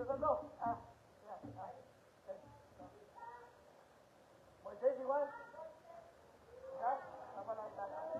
Esos son dos. Moisés igual. ¿Ya? Va para la ventana.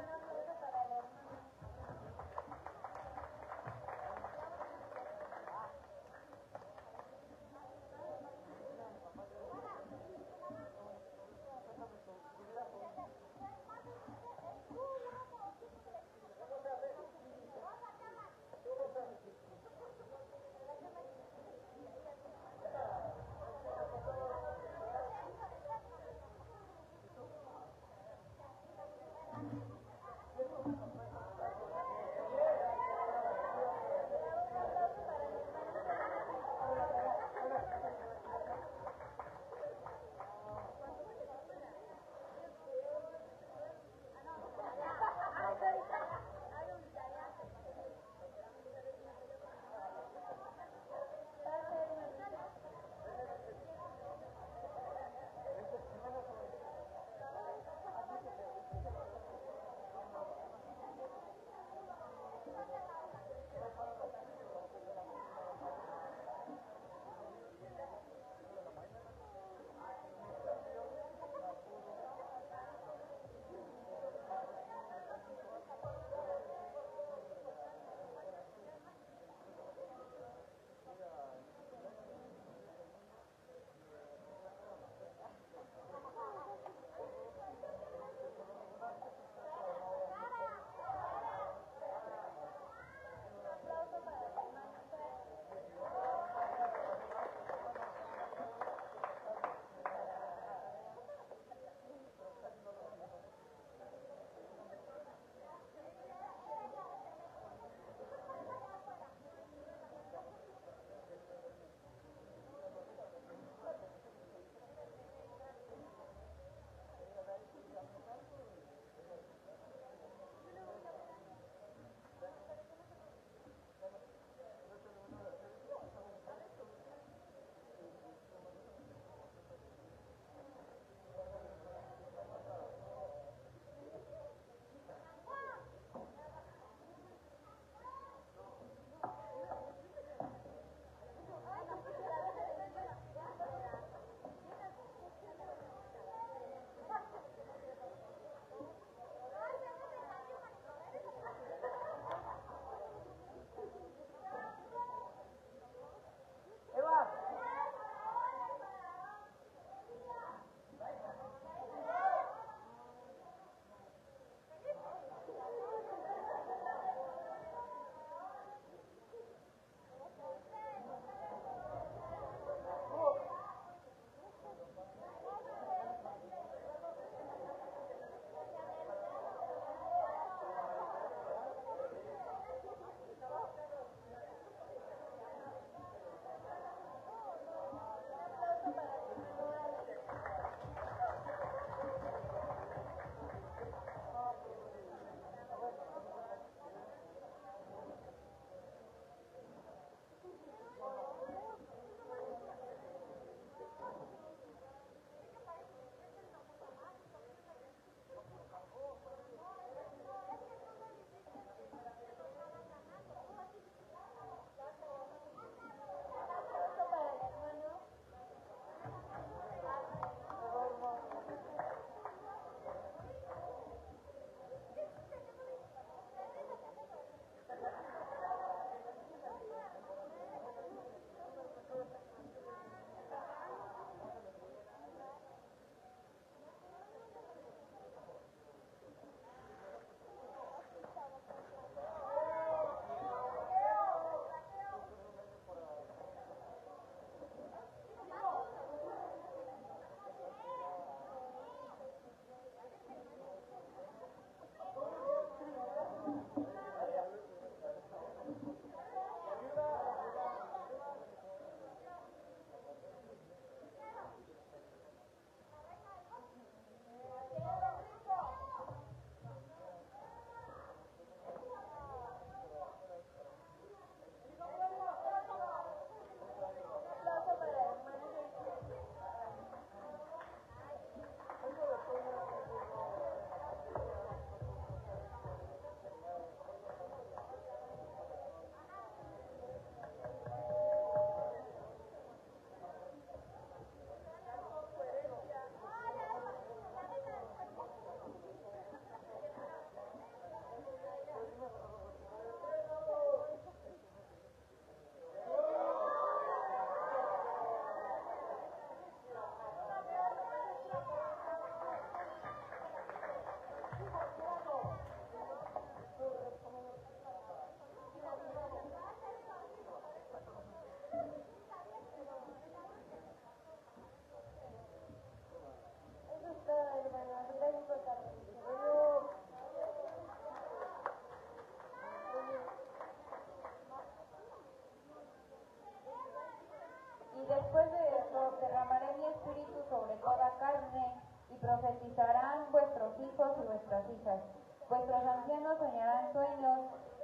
profetizarán vuestros hijos y vuestras hijas, vuestros ancianos soñarán sueños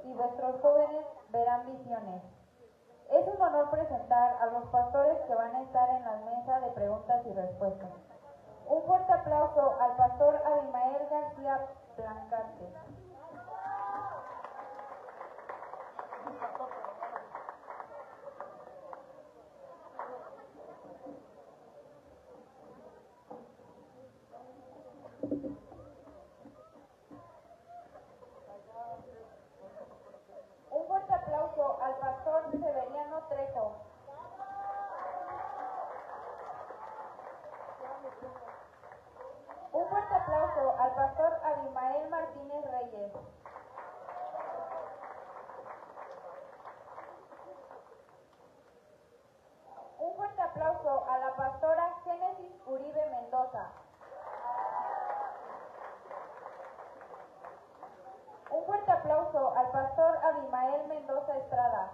y vuestros jóvenes verán visiones. Es un honor presentar a los pastores que van a estar en la mesa de preguntas y respuestas. Un fuerte aplauso al pastor Abimael García Blancarte. Un fuerte aplauso al pastor Severiano Trejo. Un fuerte aplauso al pastor Abimael Martínez Reyes. Un fuerte aplauso a la pastora Génesis Uribe Mendoza. Un fuerte aplauso al pastor Abimael Mendoza Estrada.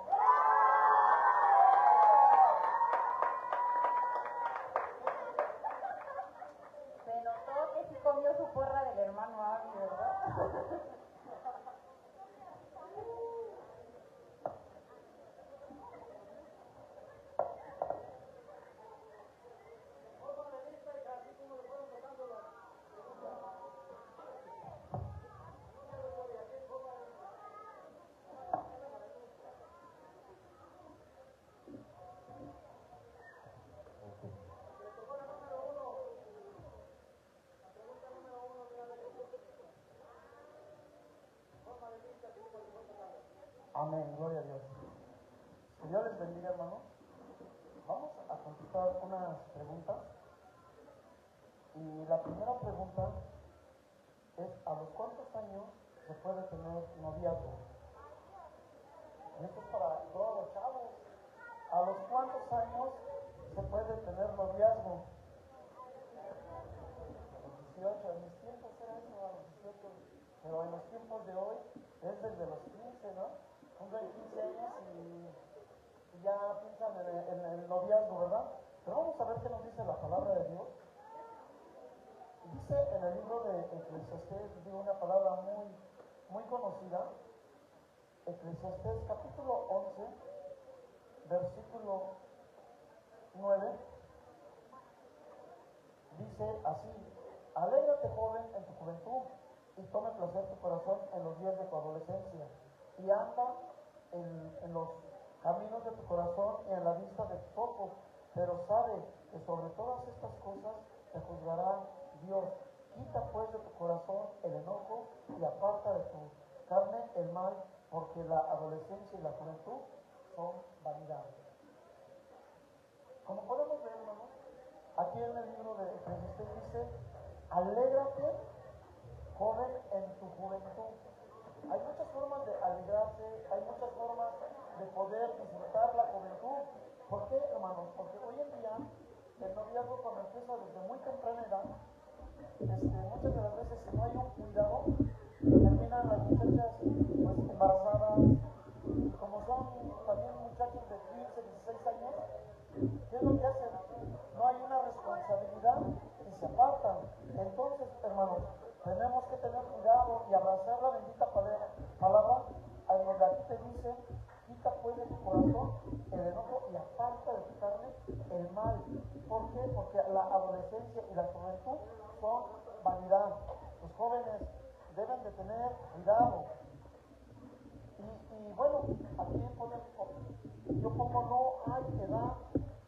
Se notó que sí comió su porra del hermano Abi, ¿verdad? Amén, gloria a Dios. Que Dios les bendiga, hermanos. Vamos a contestar unas preguntas. Y la primera pregunta es: ¿a los cuántos años se puede tener noviazgo? Y esto es para todos los chavos. ¿A los cuántos años se puede tener noviazgo? A los 18. En mis tiempos era eso, a los 18. Pero en los tiempos de hoy es desde los 15, ¿no? Cumplen 15 años y ya piensan en el noviazgo, ¿verdad? Pero vamos a ver qué nos dice la palabra de Dios. Dice en el libro de Eclesiastés, digo una palabra muy conocida, Eclesiastés capítulo 11, versículo 9, dice así: alégrate, joven, en tu juventud, y tome placer tu corazón en los días de tu adolescencia, y anda en los caminos de tu corazón y en la vista de tus ojos, pero sabe que sobre todas estas cosas te juzgará Dios. Quita pues de tu corazón el enojo y aparta de tu carne el mal, porque la adolescencia y la juventud son vanidad. Como podemos ver, hermanos, aquí en el libro de Eclesiastés dice: alégrate, joven, en tu juventud. Hay muchas formas de alegrarse, hay muchas formas de poder disfrutar la juventud. ¿Por qué, hermanos? Porque hoy en día el noviazgo, cuando empieza desde muy temprana edad, muchas de las veces, si no hay un cuidado, terminan las muchachas pues embarazadas, y como son también muchachos de 15, 16 años, ¿qué es lo que hacen? No hay una responsabilidad y se apartan. Entonces, hermanos, tenemos que tener cuidado y abrazar la bendita palabra en donde aquí te dice: quita pues de tu corazón el enojo y aparta de tu carne el mal. ¿Por qué? Porque la adolescencia y la juventud son vanidad. Los jóvenes deben de tener cuidado. Y bueno, aquí yo pongo: no hay edad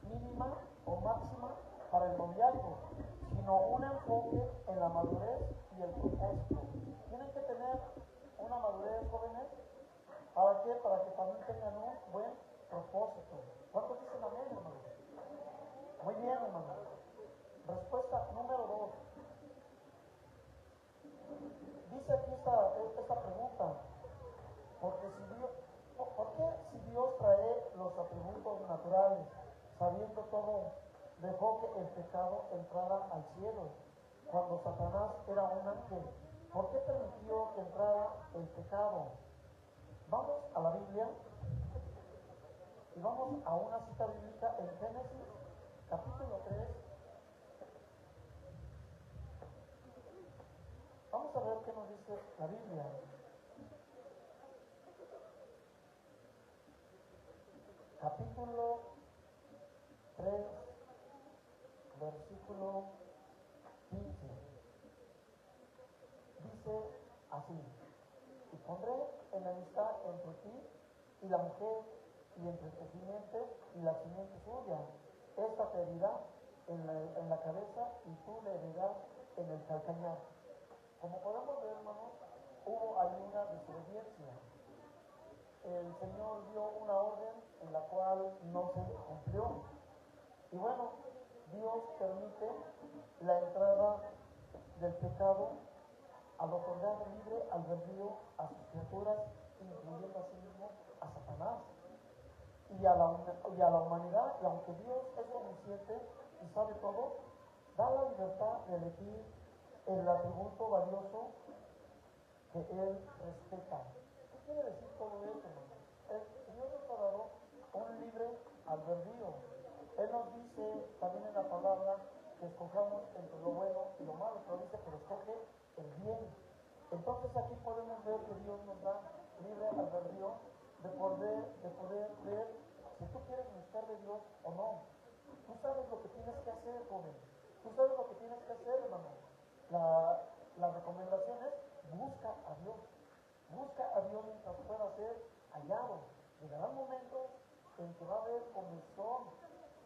mínima o máxima para el noviazgo, sino un enfoque en la madurez y el propósito. Tienen que tener una madurez, jóvenes. ¿Para qué? Para que también tengan un buen propósito. ¿Cuántos dicen amén, hermanos? Muy bien, hermanos. Respuesta número 2. Dice aquí esta pregunta: ¿por qué si Dios trae los atributos naturales, sabiendo todo, dejó que el pecado entrara al cielo cuando Satanás era un ángel? ¿Por qué permitió que entrara el pecado? Vamos a la Biblia y vamos a una cita bíblica en Génesis capítulo 3, Vamos a ver qué nos dice la Biblia. Capítulo 3, versículo 15. Dice así: y pondré enemistad entre ti y la mujer, y entre tu simiente y la simiente suya. Esta te herirá en la cabeza, y tú le herirás en el calcañar. Como podemos ver, hermanos, hubo ahí una desobediencia. El Señor dio una orden en la cual no se cumplió. Y bueno, Dios permite la entrada del pecado al otorgar libre albedrío a sus criaturas, incluyendo a sí mismo a Satanás y a la humanidad. Y aunque Dios es omnisciente y sabe todo, da la libertad de elegir el atributo valioso que Él respeta. ¿Qué quiere decir todo esto, hermano? Dios nos ha dado un libre albedrío. Él nos dice también en la palabra que escojamos entre lo bueno y lo malo, pero dice que escoge el bien. Entonces aquí podemos ver que Dios nos da libre albedrío de poder ver si tú quieres buscar de Dios o no. Tú sabes lo que tienes que hacer, joven. Tú sabes lo que tienes que hacer, hermano. La recomendación es: busca a Dios. Busca a Dios mientras pueda ser hallado. Llegará un momento en que va a haber comezón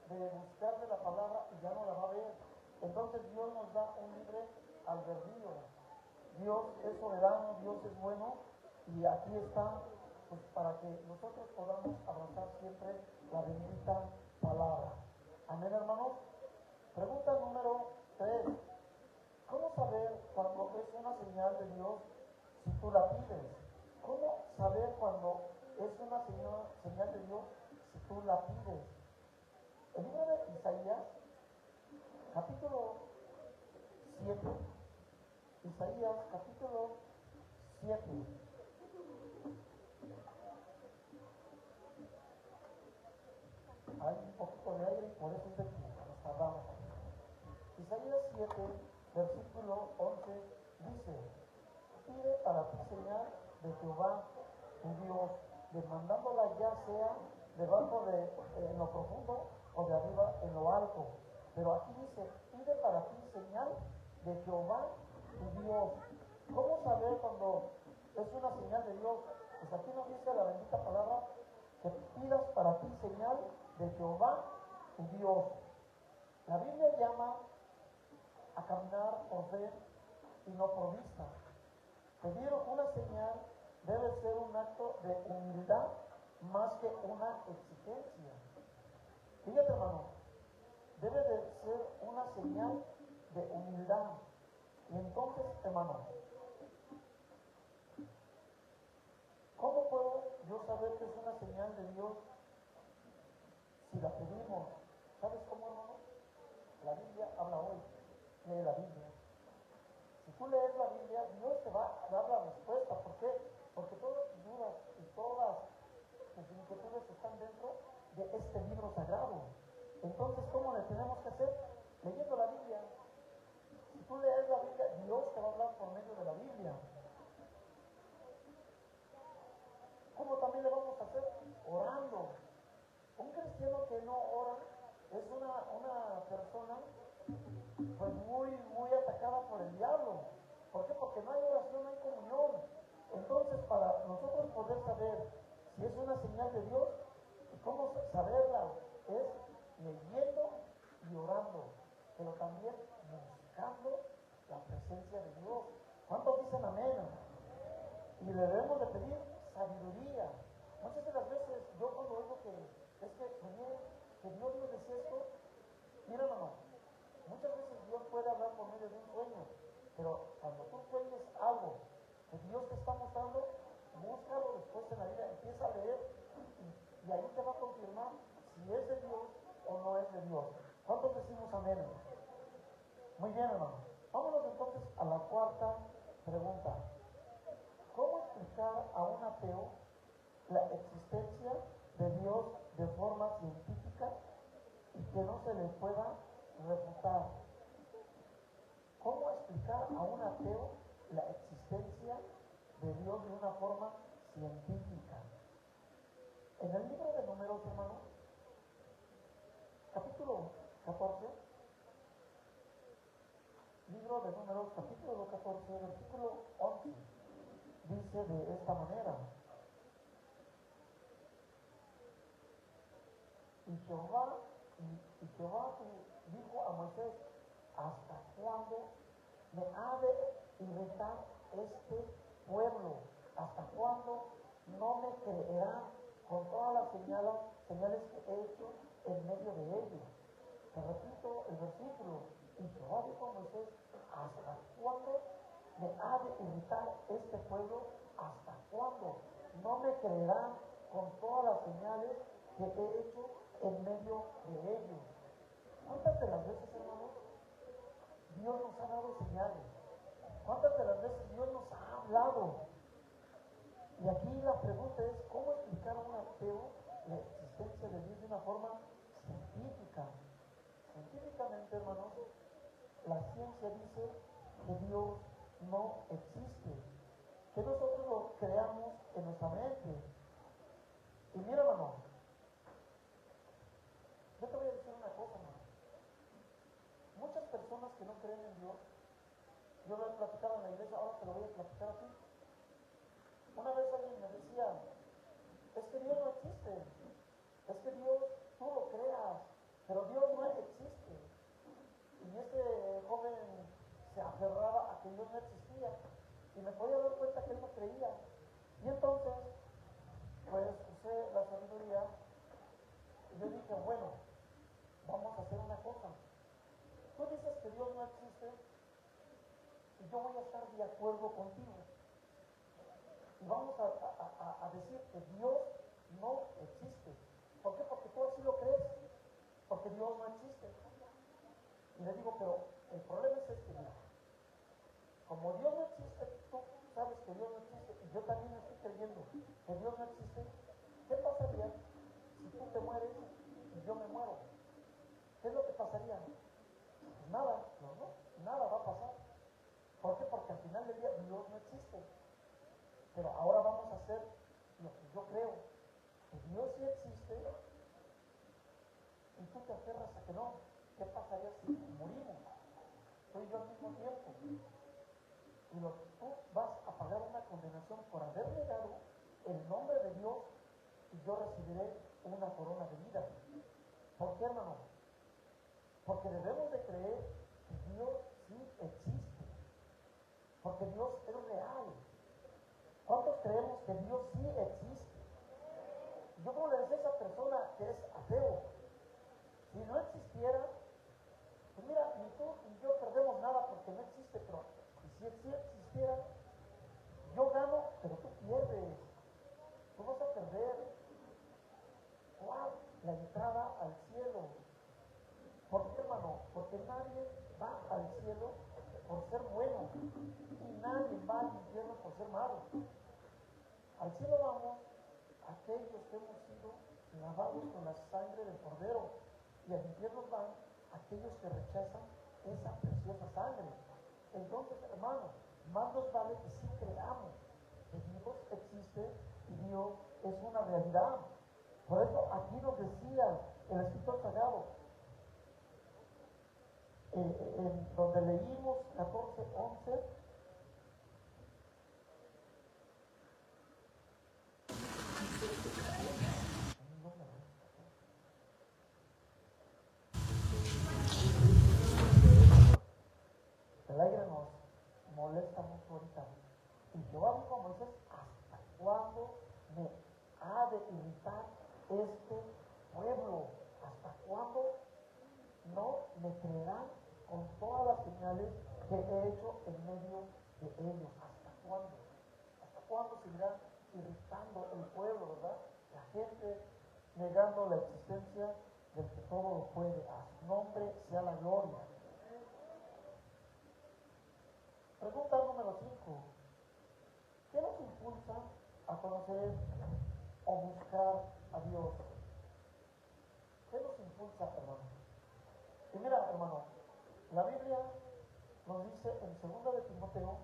de buscar de la palabra y ya no la va a ver. Entonces Dios nos da un libre albedrío. Dios es soberano, Dios es bueno, y aquí está, pues, para que nosotros podamos abrazar siempre la bendita palabra. Amén, hermanos. Pregunta número 3. ¿Cómo saber cuando es una señal de Dios si tú la pides? ¿Cómo saber cuando es una señal de Dios si tú la pides? El libro de Isaías, capítulo 7. Isaías, capítulo 7. Hay un poquito de aire y por eso es de que nos tardamos. Isaías 7, versículo 11, dice: pide para ti señal de Jehová tu Dios, demandándola ya sea debajo en lo profundo o de arriba en lo alto. Pero aquí dice: pide para ti señal de Jehová tu Dios. ¿Cómo saber cuando es una señal de Dios? Pues aquí nos dice la bendita palabra que pidas para ti señal de Jehová tu Dios. La Biblia llama a caminar por fe y no por vista. Pedir una señal debe ser un acto de humildad más que una exigencia. Fíjate, hermano, debe de ser una señal de humildad. Y entonces, hermano, ¿cómo puedo yo saber que es una señal de Dios si la pedimos? ¿Sabes cómo, hermano? La Biblia habla hoy. Lee la Biblia. Si tú lees la Biblia, Dios te va a dar la respuesta. ¿Por qué? Porque todas tus dudas y todas tus inquietudes están dentro de este libro sagrado. Entonces, ¿cómo le tenemos que hacer? Leyendo la Biblia. Si tú lees la Biblia, Dios te va a hablar por medio de la Biblia. ¿Cómo también le vamos a hacer? Orando. Un cristiano que no ora es una persona pues muy atacada por el diablo. ¿Por qué? Porque no hay oración, no hay comunión. Entonces, para nosotros poder saber si es una señal de Dios, ¿y cómo saberla? Es leyendo y orando, pero también buscando la presencia de Dios. ¿Cuántos dicen amén? Y le debemos de pedir sabiduría. Muchas de las veces yo cuando oigo que es que soñé que Dios me decía esto, mira, hermano, muchas veces Dios puede hablar por medio de un sueño, pero cuando tú sueñes algo que Dios te está mostrando, búscalo después en la vida, empieza a leer y ahí te va a confirmar si es de Dios o no es de Dios. ¿Cuántos decimos amén? Muy bien, hermano. Vámonos entonces a la cuarta pregunta. ¿Cómo explicar a un ateo la existencia de Dios de forma científica y que no se le pueda refutar? ¿Cómo explicar a un ateo la una forma científica. En el libro de Números, hermano, capítulo 14, libro de Números, capítulo 14, versículo 11, dice de esta manera: y Jehová dijo a Moisés: ¿hasta cuándo me ha de irritar este pueblo? ¿Hasta cuándo no me creerán con todas las señales que he hecho en medio de ellos? Te repito el versículo: y Jehová dijo a Moisés: ¿hasta cuándo me ha de irritar este pueblo? ¿Hasta cuándo no me creerán con todas las señales que he hecho en medio de ellos? ¿Cuántas de las veces, hermanos, Dios nos ha dado señales? ¿Cuántas de las veces Dios nos ha hablado? Y aquí la pregunta es: ¿cómo explicar a un ateo la existencia de Dios de una forma científica? Científicamente, hermanos, la ciencia dice que Dios no existe, que nosotros lo creamos en nuestra mente. Y mira, hermano, yo te voy a decir una cosa, hermano. Muchas personas que no creen en Dios, yo lo he platicado en la iglesia, ahora te lo voy a platicar a ti. Una vez alguien me decía: es que Dios no existe, es que Dios tú lo creas, pero Dios no existe. Y este joven se aferraba a que Dios no existía, y me podía dar cuenta que él no creía. Y entonces, pues usé la sabiduría y yo dije: bueno, vamos a hacer una cosa. Tú dices que Dios no existe y yo voy a estar de acuerdo contigo. Y vamos a decir que Dios no existe. ¿Por qué? Porque tú así lo crees. Porque Dios no existe. Y le digo: pero el problema es este, mira. Como Dios no existe, tú sabes que Dios no existe, y yo también estoy creyendo que Dios no existe. ¿Qué pasaría si tú te mueres y yo me muero? ¿Qué es lo que pasaría? Pues nada, no, nada va a pasar. ¿Por qué? Porque al final del día Dios no existe. Pero ahora vamos a hacer lo que yo creo, que Dios sí existe, y tú te aferras a que no. ¿Qué pasaría si morimos, tú y yo al mismo tiempo? Y tú vas a pagar una condenación por haber negado el nombre de Dios, y yo recibiré una corona de vida. ¿Por qué, hermano? Porque debemos de creer que Dios sí existe, porque Dios es real. ¿Cuántos creemos que Dios sí existe? Yo, como le decía a esa persona que es ateo, si no existiera, pues mira, ni tú ni yo perdemos nada porque no existe, pero si existiera, yo gano, pero tú pierdes. Tú vas a perder. ¿Cuál? La entrada al cielo. ¿Por qué, hermano? Porque nadie va al cielo por ser bueno, y nadie va al infierno por ser malo. Al cielo vamos aquellos que hemos sido lavados con la sangre del Cordero, y al infierno van aquellos que rechazan esa preciosa sangre. Entonces, hermano, más nos vale que sí creamos que Dios existe y Dios es una realidad. Por eso aquí nos decía el escritor sagrado, en donde leímos 14:11, el aire nos molesta mucho ahorita. Y Jehová dijo a Moisés: ¿hasta cuándo me ha de irritar este pueblo? ¿Hasta cuándo no me creerán con todas las señales que he hecho en medio de ellos? ¿Hasta cuándo? ¿Hasta cuándo seguirá irritando el pueblo, verdad? La gente negando la existencia del que todo lo puede. A su nombre sea la gloria. Pregunta número 5. ¿Qué nos impulsa a conocer o buscar a Dios? ¿Qué nos impulsa, hermano? Y mira, hermano, la Biblia nos dice en 2 de Timoteo,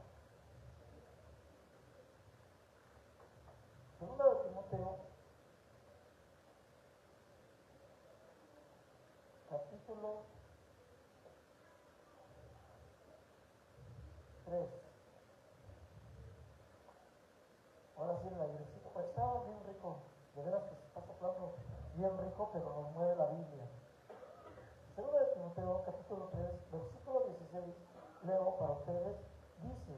capítulo 3. Ahora sí, el airecito, pues estaba bien rico, de veras que se está soplando bien rico, pero nos mueve la Biblia. Segunda de Timoteo, capítulo 3, versículo 16, leo para ustedes, dice,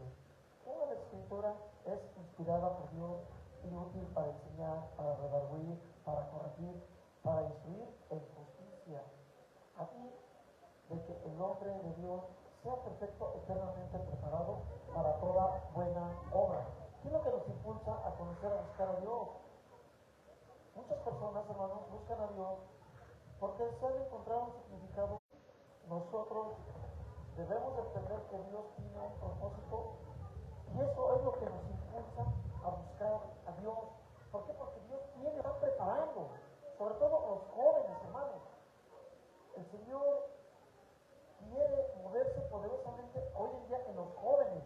toda la escritura es inspirada por Dios y útil para enseñar, para redarguir, para corregir, para instruir en justicia, a fin de que el hombre de Dios sea perfecto, eternamente preparado para toda buena obra. ¿Qué es lo que nos impulsa a conocer, a buscar a Dios? Muchas personas, hermanos, buscan a Dios porque desean encontrar un significado. Nosotros debemos entender que Dios tiene un propósito y eso es lo que nos impulsa a buscar a Dios. ¿Por qué? Porque Dios está preparando, sobre todo los jóvenes, hermanos. El Señor quiere moverse poderosamente hoy en día en los jóvenes.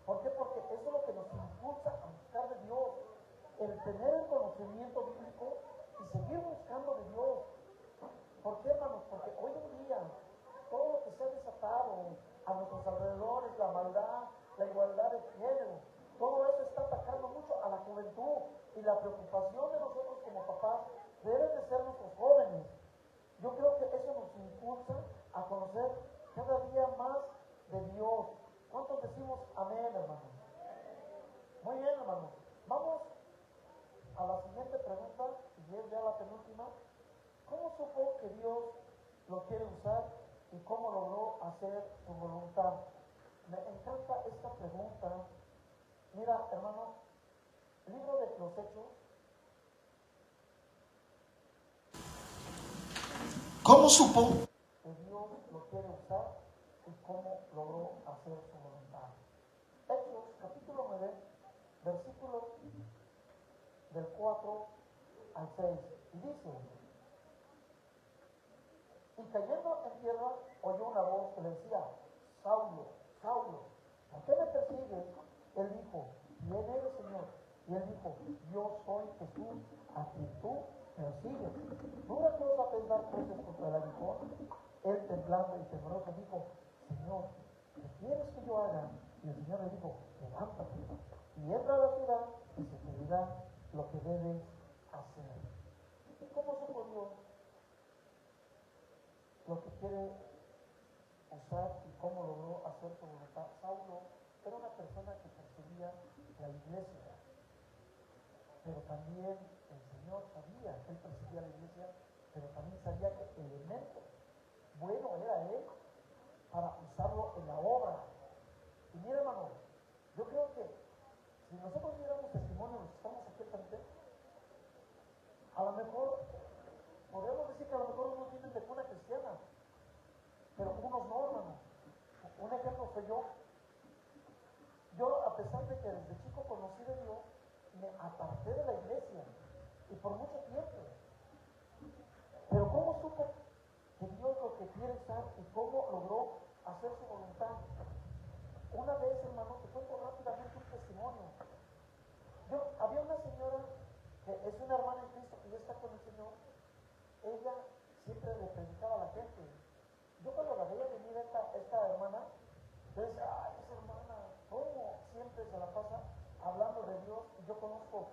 ¿Por qué? Porque eso es lo que nos impulsa a buscar de Dios. El tener el conocimiento bíblico y seguir buscando de Dios. ¿Por qué, hermanos? Porque hoy en día todo lo que se ha desatado a nuestros alrededores, la maldad, la igualdad de género, todo eso está atacando mucho a la juventud y la preocupación de nosotros como papás deben de ser nuestros jóvenes. Yo creo que eso nos impulsa a conocer cada día más de Dios. ¿Cuántos decimos amén, hermanos? Muy bien, hermanos. Vamos a la siguiente pregunta, y es ya la penúltima. ¿Cómo supo que Dios lo quiere usar y cómo logró hacer su voluntad? Me encanta esta pregunta. Mira, hermano, libro de los Hechos. ¿Cómo supo que Dios lo quiere usar y cómo logró hacer su voluntad? Hechos, capítulo 9, versículos del 4 al 6. Y dice, y cayendo en tierra, oyó una voz que le decía, Saulo, Saulo, ¿por qué me persigues? Él dijo, ¿quién eres, Señor? Y él dijo, yo soy Jesús, a quien tú persigues. ¿Dura cosa pensar cosas contra el aguijón? Él, temblando y temeroso, dijo, Señor, ¿qué quieres que yo haga? Y el Señor le dijo, levántate y entra a la ciudad y se te dirá lo que debes hacer. ¿Y cómo supo Dios lo que quiere usar y cómo logró hacer su voluntad? Saulo era una persona que perseguía la iglesia, pero también el Señor sabía que él perseguía la iglesia, pero también sabía que el elemento bueno era él para usarlo en la obra. Y mira, hermano, yo creo que si nosotros diéramos testimonio, los que estamos aquí al frente, a lo mejor podríamos decir que a lo mejor unos vienen de cuna cristiana, pero unos no, hermano. Un ejemplo soy yo. Yo, a pesar de que desde chico conocí de Dios, me aparté de la iglesia y por mucho tiempo. Pero ¿cómo supo que Dios lo que quiere usar y cómo logró hacer su voluntad? Una vez, hermano, te cuento rápidamente un testimonio. Había una señora que es una hermana en Cristo que ya está con el Señor. Ella siempre le predicaba a la gente. Yo cuando la veía venir esta hermana, yo decía, ay, esa hermana, ¿cómo siempre se la pasa hablando de Dios? Y yo conozco,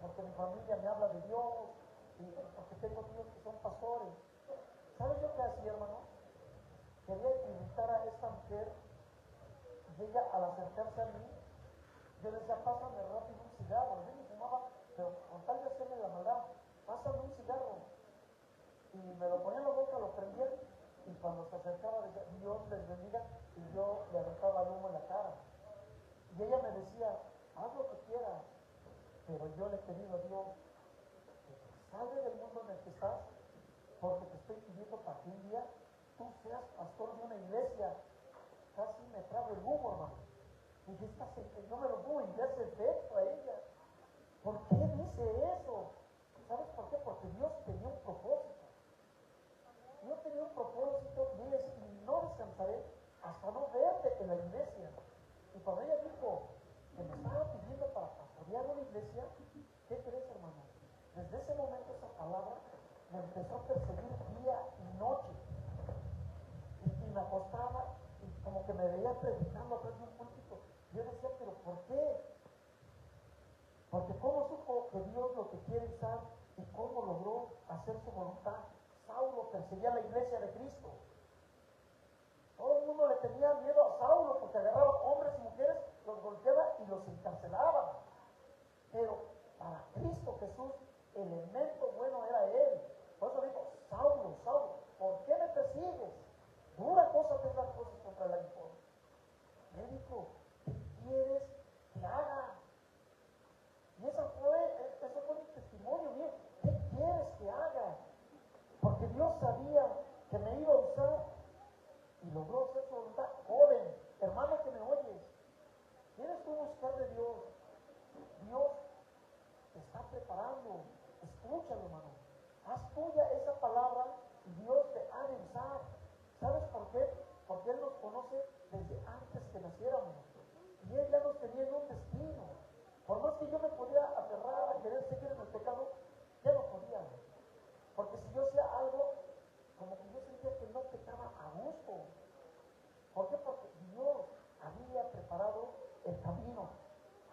porque mi familia me habla de Dios, y porque tengo tíos que son pastores. ¿Sabes yo qué hacía, hermano? Quería invitar a esta mujer, y ella al acercarse a mí, yo le decía, pásame rápido un cigarro. Yo me fumaba, pero con tal de hacerme la maldad, pásame un cigarro. Y me lo ponía en la boca, lo prendía, y cuando se acercaba decía, Dios les bendiga, y yo le aventaba el humo en la cara. Y ella me decía, haz lo que quieras, pero yo le he pedido a Dios que te salve del mundo en el que estás, porque te estoy pidiendo para que un día tú seas pastor de una iglesia. Casi me trago el humo, hermano. Y dije, yo me lo puedo y le hace efecto a ella. ¿Por qué dice eso? ¿Sabes por qué? Porque Dios tenía un propósito. Yo tenía un propósito, diles, y no descansaré hasta no verte en la iglesia. Y cuando ella dijo que me estaba pidiendo para pastorear una iglesia, ¿qué crees, hermano? Desde ese momento esa palabra me empezó a perseguir día y noche. veía predicando atrás de un púlpito. Yo decía, pero ¿por qué? Porque ¿cómo supo que Dios lo que quiere usar y cómo logró hacer su voluntad? Saulo perseguía la iglesia de Cristo. Todo el mundo le tenía miedo a Saulo porque agarraba hombres y mujeres, los golpeaba y los encarcelaba. Pero para Cristo Jesús, el elemento bueno era Él. Por eso dijo, Saulo, Saulo, ¿por qué me persigues? Dura cosa es las cosas contra el aguijón. Él dijo, ¿qué quieres que haga? Y eso fue un testimonio mío. ¿Qué quieres que haga? Porque Dios sabía que me iba a usar y logró hacer su voluntad. Joven, hermano que me oyes, ¿quieres tú buscar de Dios? Dios te está preparando. Escúchalo, hermano. Haz tuya esa palabra y Dios te ha de usar. ¿Sabes por qué? Porque Él nos conoce desde antes que naciéramos. Y Él ya nos tenía en un destino. Por más que yo me podía aferrar a querer seguir en el pecado, ya no podía. Porque si yo hacía algo, como que yo sentía que no pecaba a gusto. ¿Por qué? Porque Dios había preparado el camino.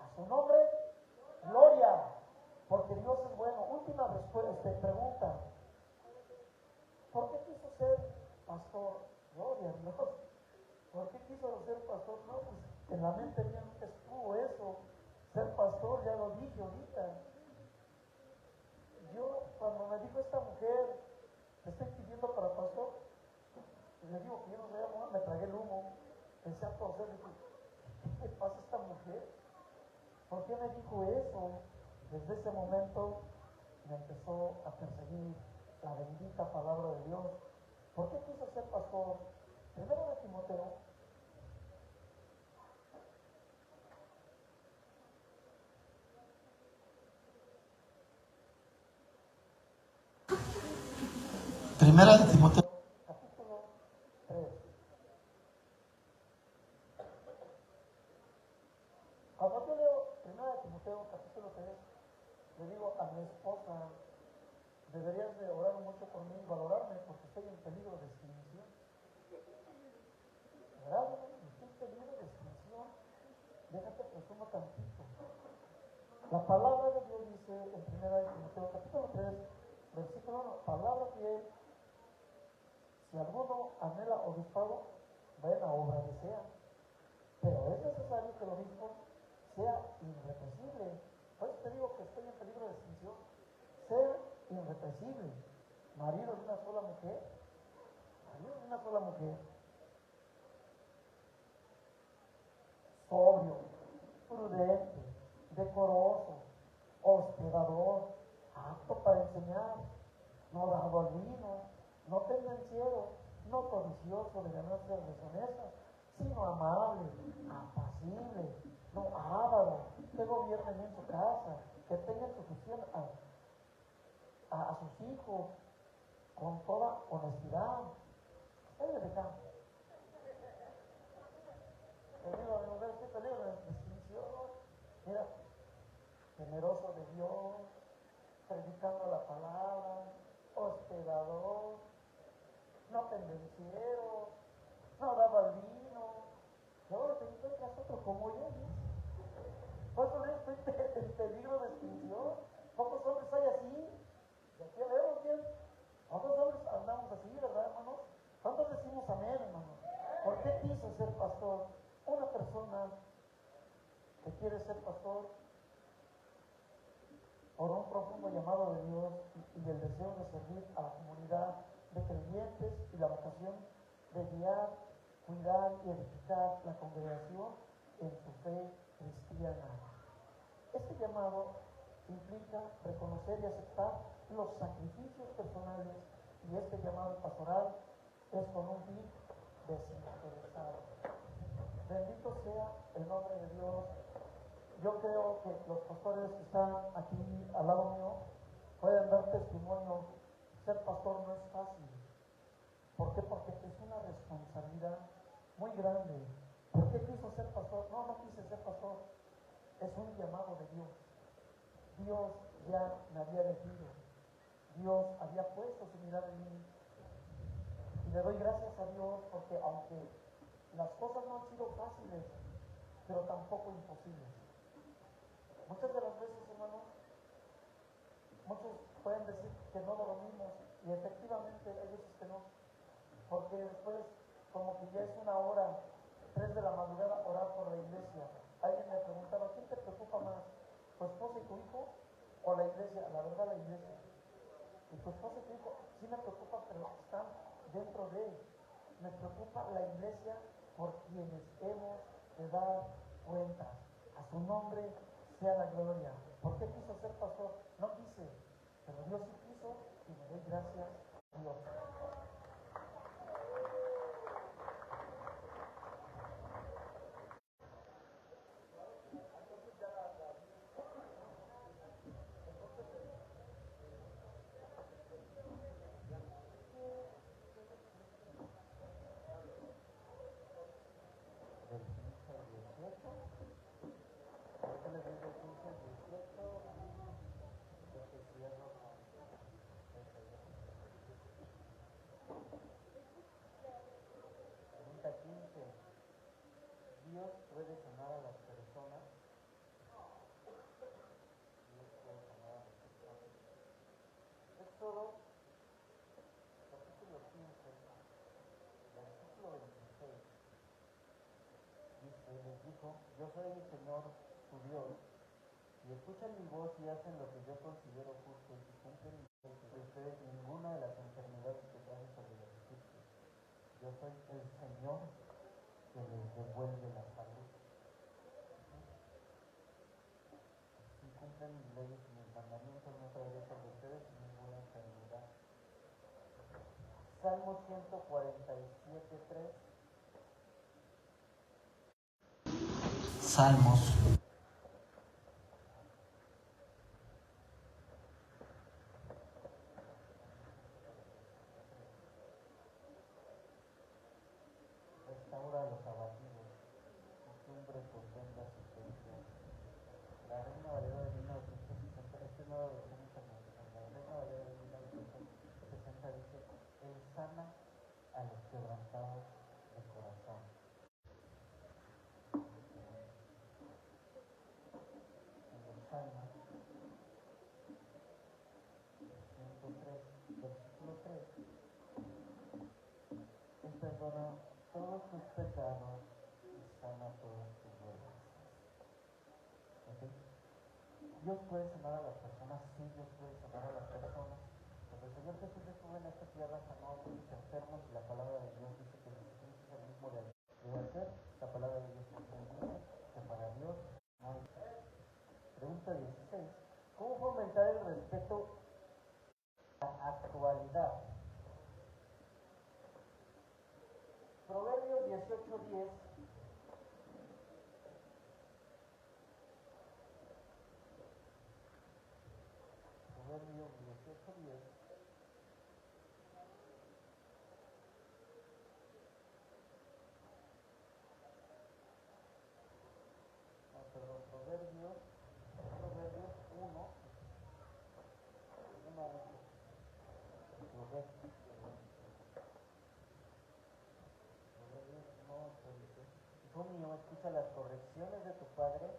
A su nombre, gloria. Porque Dios es bueno. Última respuesta, pregunta. ¿Por qué quiso ser pastor? Gloria a Dios. ¿Por qué quiso ser pastor? No, pues en la mente bien estuvo eso. Ser pastor, ya lo dije ahorita. Yo, cuando me dijo esta mujer, te estoy pidiendo para pastor, y le digo que yo no sé, me tragué el humo, pensé a toser, dije, ¿qué le pasa a esta mujer? ¿Por qué me dijo eso? Desde ese momento me empezó a perseguir la bendita palabra de Dios. ¿Por qué quiso ser pastor? Primero de Timoteo. Primera de Timoteo, capítulo 3. Cuando yo leo Primera de Timoteo, capítulo 3, le digo a mi esposa, deberías de orar mucho por mí y valorarme porque estoy en peligro de extinción. ¿Verdad? Estoy en peligro de extinción. Déjate presumo tantito. La palabra de Dios dice en Primera de Timoteo, capítulo 3, versículo 1, palabra fiel. Si alguno anhela obispado, vayan a obra que sea. Pero es necesario que el obispo sea irrepresible. Por eso te digo que estoy en peligro de extinción. Ser irrepresible. Marido de una sola mujer. Marido de una sola mujer. Sobrio, prudente, decoroso, hospedador, apto para enseñar, no dado al vino, no tendenciero, no codicioso de ganancias deshonestas, sino amable, apacible, no avaro, que gobierne bien su casa, que tenga suficiente a sus hijos con toda honestidad. Ustedes de campo. Peligro de distinción. Mira, generoso de Dios, predicando la palabra, hospedador, no pendenciero, no daba el vino. Y ahora te encuentras otro como yo, ¿no? Por eso estoy en peligro de extinción. Pocos hombres hay así. Y aquí vemos bien. Pocos hombres andamos así, ¿verdad, hermanos? ¿Cuántos decimos amén, hermanos? ¿Por qué quiso ser pastor? Una persona que quiere ser pastor por un profundo llamado de Dios y el deseo de servir a la comunidad de creyentes y la vocación de guiar, cuidar y edificar la congregación en su fe cristiana. Este llamado implica reconocer y aceptar los sacrificios personales y este llamado pastoral es con un fin desinteresado. Bendito sea el nombre de Dios. Yo creo que los pastores que están aquí al lado mío pueden dar testimonio. Ser pastor no es fácil. ¿Por qué? Porque es una responsabilidad muy grande. ¿Por qué quiso ser pastor? No quise ser pastor. Es un llamado de Dios. Dios ya me había elegido. Dios había puesto su mirada en mí. Y le doy gracias a Dios porque aunque Las cosas no han sido fáciles, pero tampoco imposibles. Muchas de las veces, hermanos, muchos pueden decir que no dormimos, y efectivamente hay veces que no, porque después como que ya es una hora, 3 de la madrugada, orar por la iglesia. Alguien me preguntaba, ¿quién te preocupa más? ¿Tu esposa y tu hijo o la iglesia? La verdad, la iglesia. Y tu esposa y tu hijo sí me preocupan, pero están dentro de él. Me preocupa la iglesia por quienes hemos de dar cuentas. A su nombre sea la gloria. ¿Por qué quiso ser pastor? No quise, pero Dios sí quiso, y me doy gracias a Dios. Del 15 al 18, ahorita les digo del 15 al 18, y yo te cierro con ese. Pregunta 15. Dios puede sanar a las personas. Dios puede sanar a las personas. Éxodo, capítulo 15, versículo 26. Dice, les dijo, yo soy el Señor, tu Dios, y escuchan mi voz y hacen lo que yo considero justo, y si cumplen mi ley, de ustedes ninguna de las enfermedades que traje sobre los egipcios. Yo soy el Señor que les devuelve la salud. Si cumplen mis leyes y mis mandamientos, no traeré sobre ustedes ninguna enfermedad. Salmo 147:3. Salmos. Restaura a los abatidos, cumbre por vendas y pensión. La Reina Valera de 1960, este es nueva versión internacional, la Reina Valera de 1960 dice, Él sana a los quebrantados de corazón. En el Salmo 103, versículo 3, Él perdona todos tus pecados y sana todas tus dolencias. ¿Okay? Dios puede sanar a las personas, sí, Dios puede sanar a las personas. Cuando el Señor Jesús estuvo en esta tierra, sanó a muchos enfermos, y la palabra de Dios dice que Jesucristo es el mismo de hacer. La palabra de Dios también dice que para Dios no hay. Pregunta 16. ¿Cómo fomentar el respeto a la actualidad? Proverbios 18:10. Proverbios 18:10. Perdón, Proverbios 1, 1, Hijo mío, escucha las correcciones de tu padre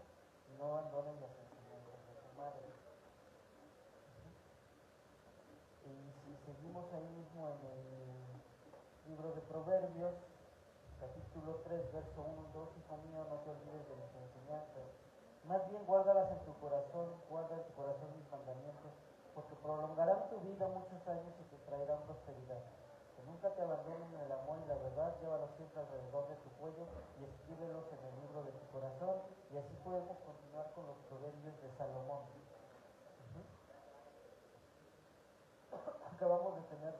y no abandones las enseñanzas de tu madre. Y si seguimos ahí mismo en el libro de Proverbios, capítulo 3, verso 1 y 2, hijo mío, no te olvides de mis enseñanzas. Más bien guárdalas en tu corazón, guarda en tu corazón mis mandamientos, porque prolongarán tu vida muchos años y te traerán prosperidad. Que nunca te abandonen en el amor y la verdad, llévalos siempre alrededor de tu cuello y escríbelos en el libro de tu corazón. Y así podemos continuar con los proverbios de Salomón. Acabamos de tener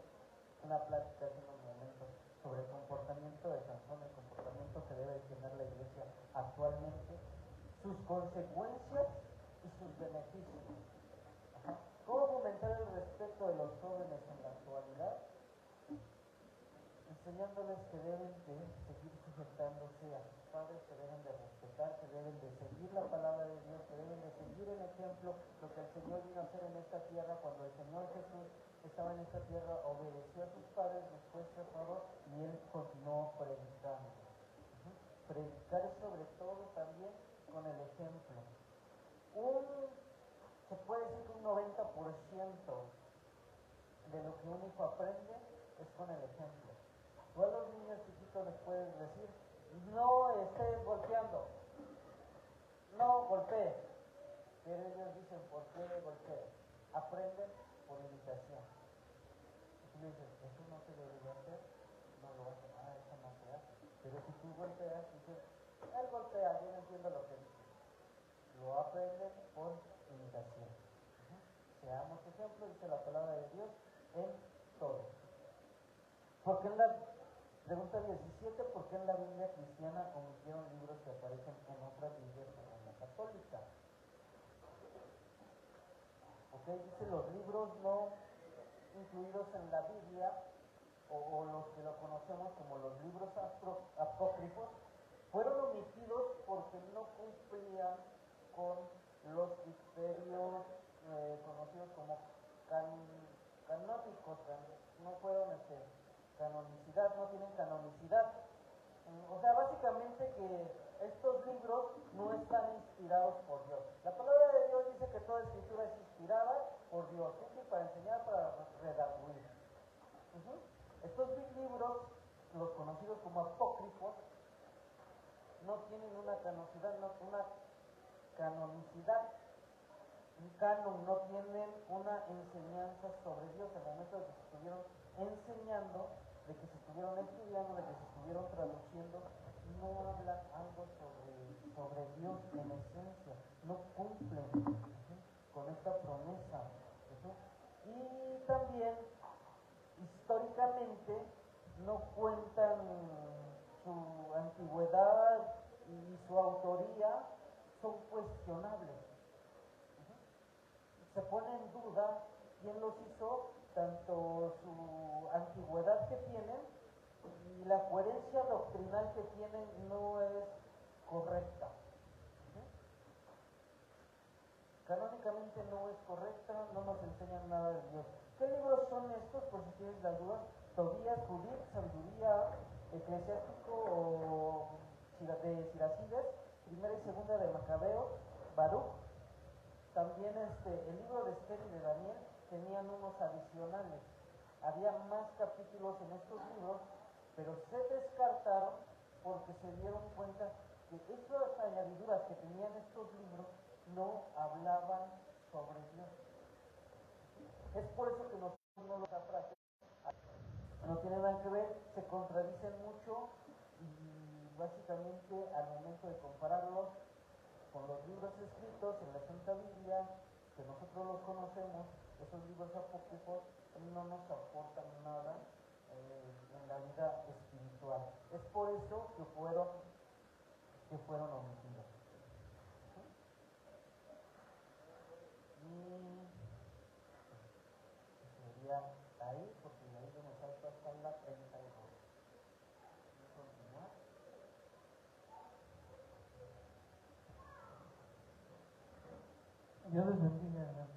una plática hace unos momentos sobre el comportamiento de Sansón, el comportamiento que debe tener la iglesia actualmente, sus consecuencias y sus beneficios. ¿Cómo fomentar el respeto de los jóvenes en la actualidad? Enseñándoles que deben de seguir sujetándose a sus padres, que deben de respetar, que deben de seguir la palabra de Dios, que deben de seguir en ejemplo lo que el Señor vino a hacer en esta tierra. Cuando el Señor Jesús estaba en esta tierra, obedeció a sus padres, después se paró y Él continuó predicando. predicar sobre todo también con el ejemplo. Se puede decir que un 90% de lo que un hijo aprende es con el ejemplo. Tú a los niños chiquitos les puedes decir, no estés golpeando, no golpees, pero ellos dicen, ¿por qué golpees? Aprenden por imitación. Y tú le dices, eso no se debería hacer, no lo vas a hacer, eso no se hace. Pero si tú golpeas, dices, él golpea, yo no entiendo lo que dice. Lo aprenden por imitación. Seamos ejemplo, dice la palabra de Dios, en todo. Porque en la pregunta 17, ¿por qué en la Biblia cristiana omitieron libros que aparecen en otras Biblias como en la católica? Ok, dice los libros no incluidos en la Biblia o los que lo conocemos como los libros apócrifos fueron omitidos porque no cumplían con los criterios conocidos como canónicos, no fueron canonicidad, no tienen canonicidad. O sea, básicamente que estos libros no están inspirados por Dios. La palabra de Dios dice que toda escritura es inspirada por Dios, útil para enseñar, para redarguir. Estos libros, los conocidos como apócrifos, no tienen una canonicidad, un canon, no tienen una enseñanza sobre Dios. En el momento de que se estuvieron enseñando, de que se estuvieron estudiando, de que se estuvieron traduciendo, no hablan algo sobre Dios en esencia, no cumplen con esta promesa. Y también, históricamente, no cuentan su antigüedad y su autoría, son cuestionables. Se pone en duda quién los hizo, tanto su antigüedad que tienen y la coherencia doctrinal que tienen no es correcta. Canónicamente no es correcta, no nos enseñan nada de Dios. ¿Qué libros son estos? Por si tienes las dudas. Tobías, Judith, Sabiduría, Eclesiástico o de Siracides, Primera y Segunda de Macabeos, Baruch. También el libro de Esther y de Daniel tenían unos adicionales. Había más capítulos en estos libros, pero se descartaron porque se dieron cuenta que esas añadiduras que tenían estos libros no hablaban sobre Dios. Es por eso que nosotros no los frase no tienen nada que ver, se contradicen mucho y básicamente al momento de compararlos con los libros escritos en la Santa Biblia, que nosotros los conocemos, esos libros apócrifos no nos aportan nada en la vida espiritual. Es por eso que fueron omitidos. Y sería ahí, porque de ahí yo me salto hasta la 32. Continuar. Dios les bendiga, hermano.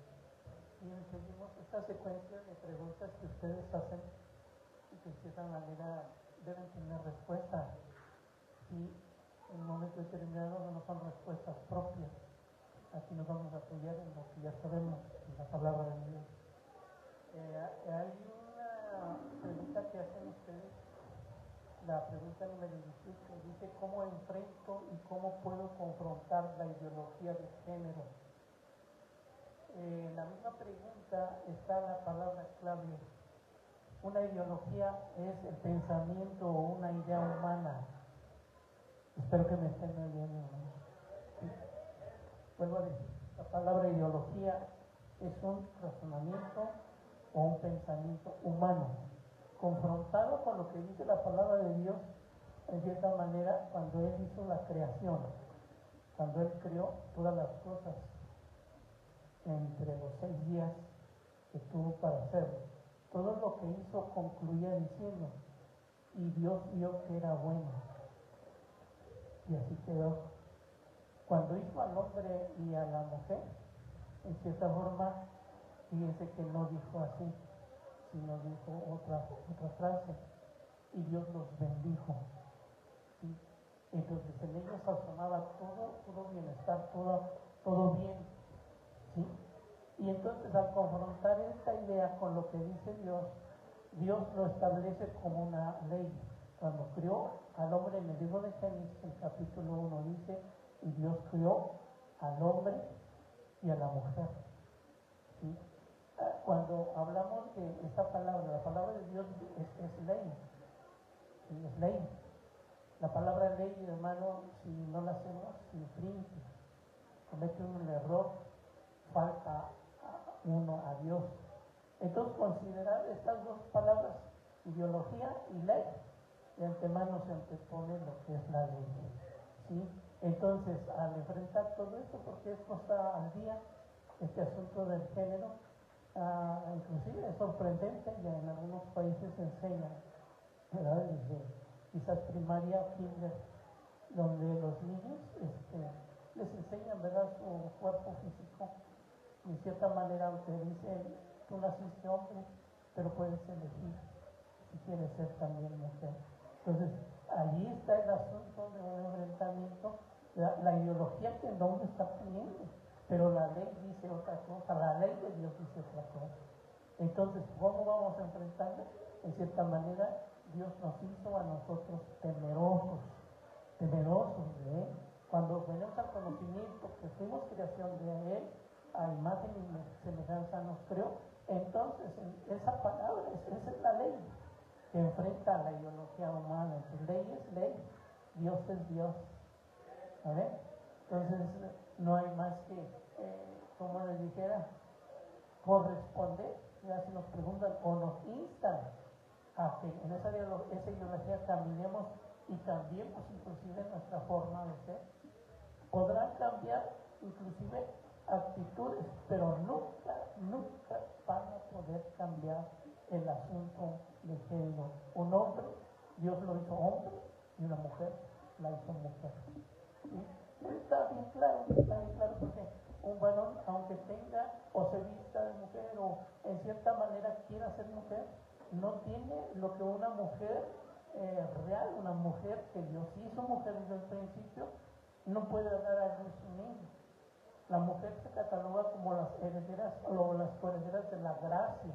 Y seguimos esta secuencia de preguntas que ustedes hacen y que de cierta manera deben tener respuesta. Y en un momento determinado no son respuestas propias. Aquí nos vamos a apoyar en lo que ya sabemos, en la palabra de Dios. Hay una pregunta que hacen ustedes, la pregunta número 18, dice: ¿cómo enfrento y cómo puedo confrontar la ideología de género? En la misma pregunta está la palabra clave. Una ideología es el pensamiento o una idea humana. Espero que me estén oyendo, ¿no? Sí. Vuelvo a decir, la palabra ideología es un razonamiento o un pensamiento humano, confrontado con lo que dice la palabra de Dios, en cierta manera, cuando Él hizo la creación, cuando Él creó todas las cosas entre los 6 días que tuvo para hacerlo. Todo lo que hizo concluía diciendo: y Dios vio que era bueno. Y así quedó. Cuando hizo al hombre y a la mujer, en cierta forma, fíjense que no dijo así, sino dijo otra frase: y Dios los bendijo. ¿Sí? Entonces en ellos asomaba todo bienestar, todo bien, ¿sí? Y entonces al confrontar esta idea con lo que dice Dios, Dios lo establece como una ley. Cuando crió al hombre en el libro de Génesis, el capítulo 1 dice, y Dios crió al hombre y a la mujer, ¿sí? Cuando hablamos de esta palabra, la palabra de Dios es ley, ¿sí? Es ley. La palabra ley, hermano, si no la hacemos, se infringe, comete un error, falta uno a Dios. Entonces, considerar estas dos palabras, ideología y ley, de antemano se antepone lo que es la ley, ¿sí? Entonces, al enfrentar todo esto, porque esto está al día, este asunto del género, inclusive es sorprendente, ya en algunos países se enseña, ¿verdad? Desde quizás primaria o kinder, donde los niños les enseñan, ¿verdad?, su cuerpo físico. De cierta manera, aunque dicen, tú naciste hombre, pero puedes elegir si quieres ser también mujer. Entonces, allí está el asunto de un enfrentamiento, la ideología que el hombre está pidiendo, pero la ley dice otra cosa, la ley de Dios dice otra cosa. Entonces, ¿cómo vamos a enfrentarlo? En cierta manera, Dios nos hizo a nosotros temerosos de Él. Cuando venimos al conocimiento que fuimos creación de Él, a imagen y semejanza nos creó, entonces esa palabra, esa es la ley que enfrenta a la ideología humana. Entonces, ley es ley, Dios es Dios. ¿Vale? Entonces, no hay más que, como les dijera, corresponder, ya si nos preguntan o nos instan a que en esa ideología caminemos y cambiemos inclusive nuestra forma de ser. Podrán cambiar inclusive actitudes, pero nunca van a poder cambiar el asunto de género. Un hombre, Dios lo hizo hombre, y una mujer la hizo mujer. ¿Sí? Está bien claro porque un varón, aunque tenga o se vista de mujer o en cierta manera quiera ser mujer, no tiene lo que una mujer real, una mujer que Dios hizo mujer desde el principio, no puede dar a luz un niño. La mujer se cataloga como las herederas o las coherederas de la gracia.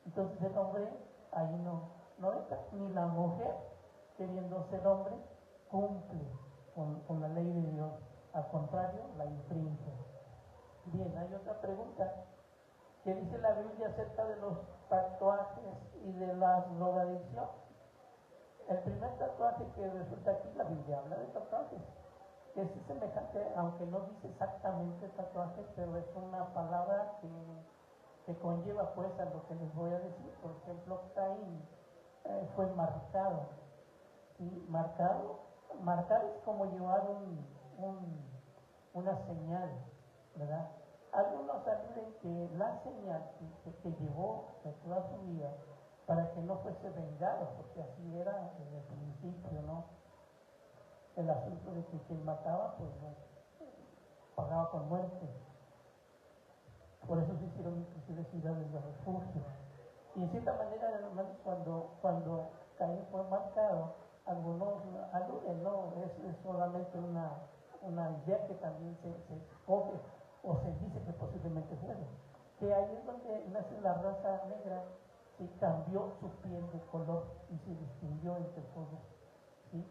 Entonces el hombre ahí no entra, ni la mujer, queriendo ser hombre, cumple con la ley de Dios. Al contrario, la infringe. Bien, hay otra pregunta. ¿Qué dice la Biblia acerca de los tatuajes y de la drogadicción? El primer tatuaje que resulta aquí, la Biblia habla de tatuajes. Es semejante, aunque no dice exactamente tatuaje, pero es una palabra que conlleva pues a lo que les voy a decir. Por ejemplo, Caín fue marcado. ¿Sí? Marcar es como llevar una señal, ¿verdad? Algunos aluden que la señal que llevó de toda su vida para que no fuese vengado, porque así era desde el principio, ¿no? El asunto de que quien mataba, pues no, pagaba con muerte. Por eso se hicieron inclusive ciudades de refugio. Y en cierta manera, hermanos, cuando Caín fue marcado, algunos aluden, no, es solamente una idea que también se escoge o se dice que posiblemente fuera. Que ahí es donde nace la raza negra, y cambió su piel de color y se distinguió entre todos. ¿Sí?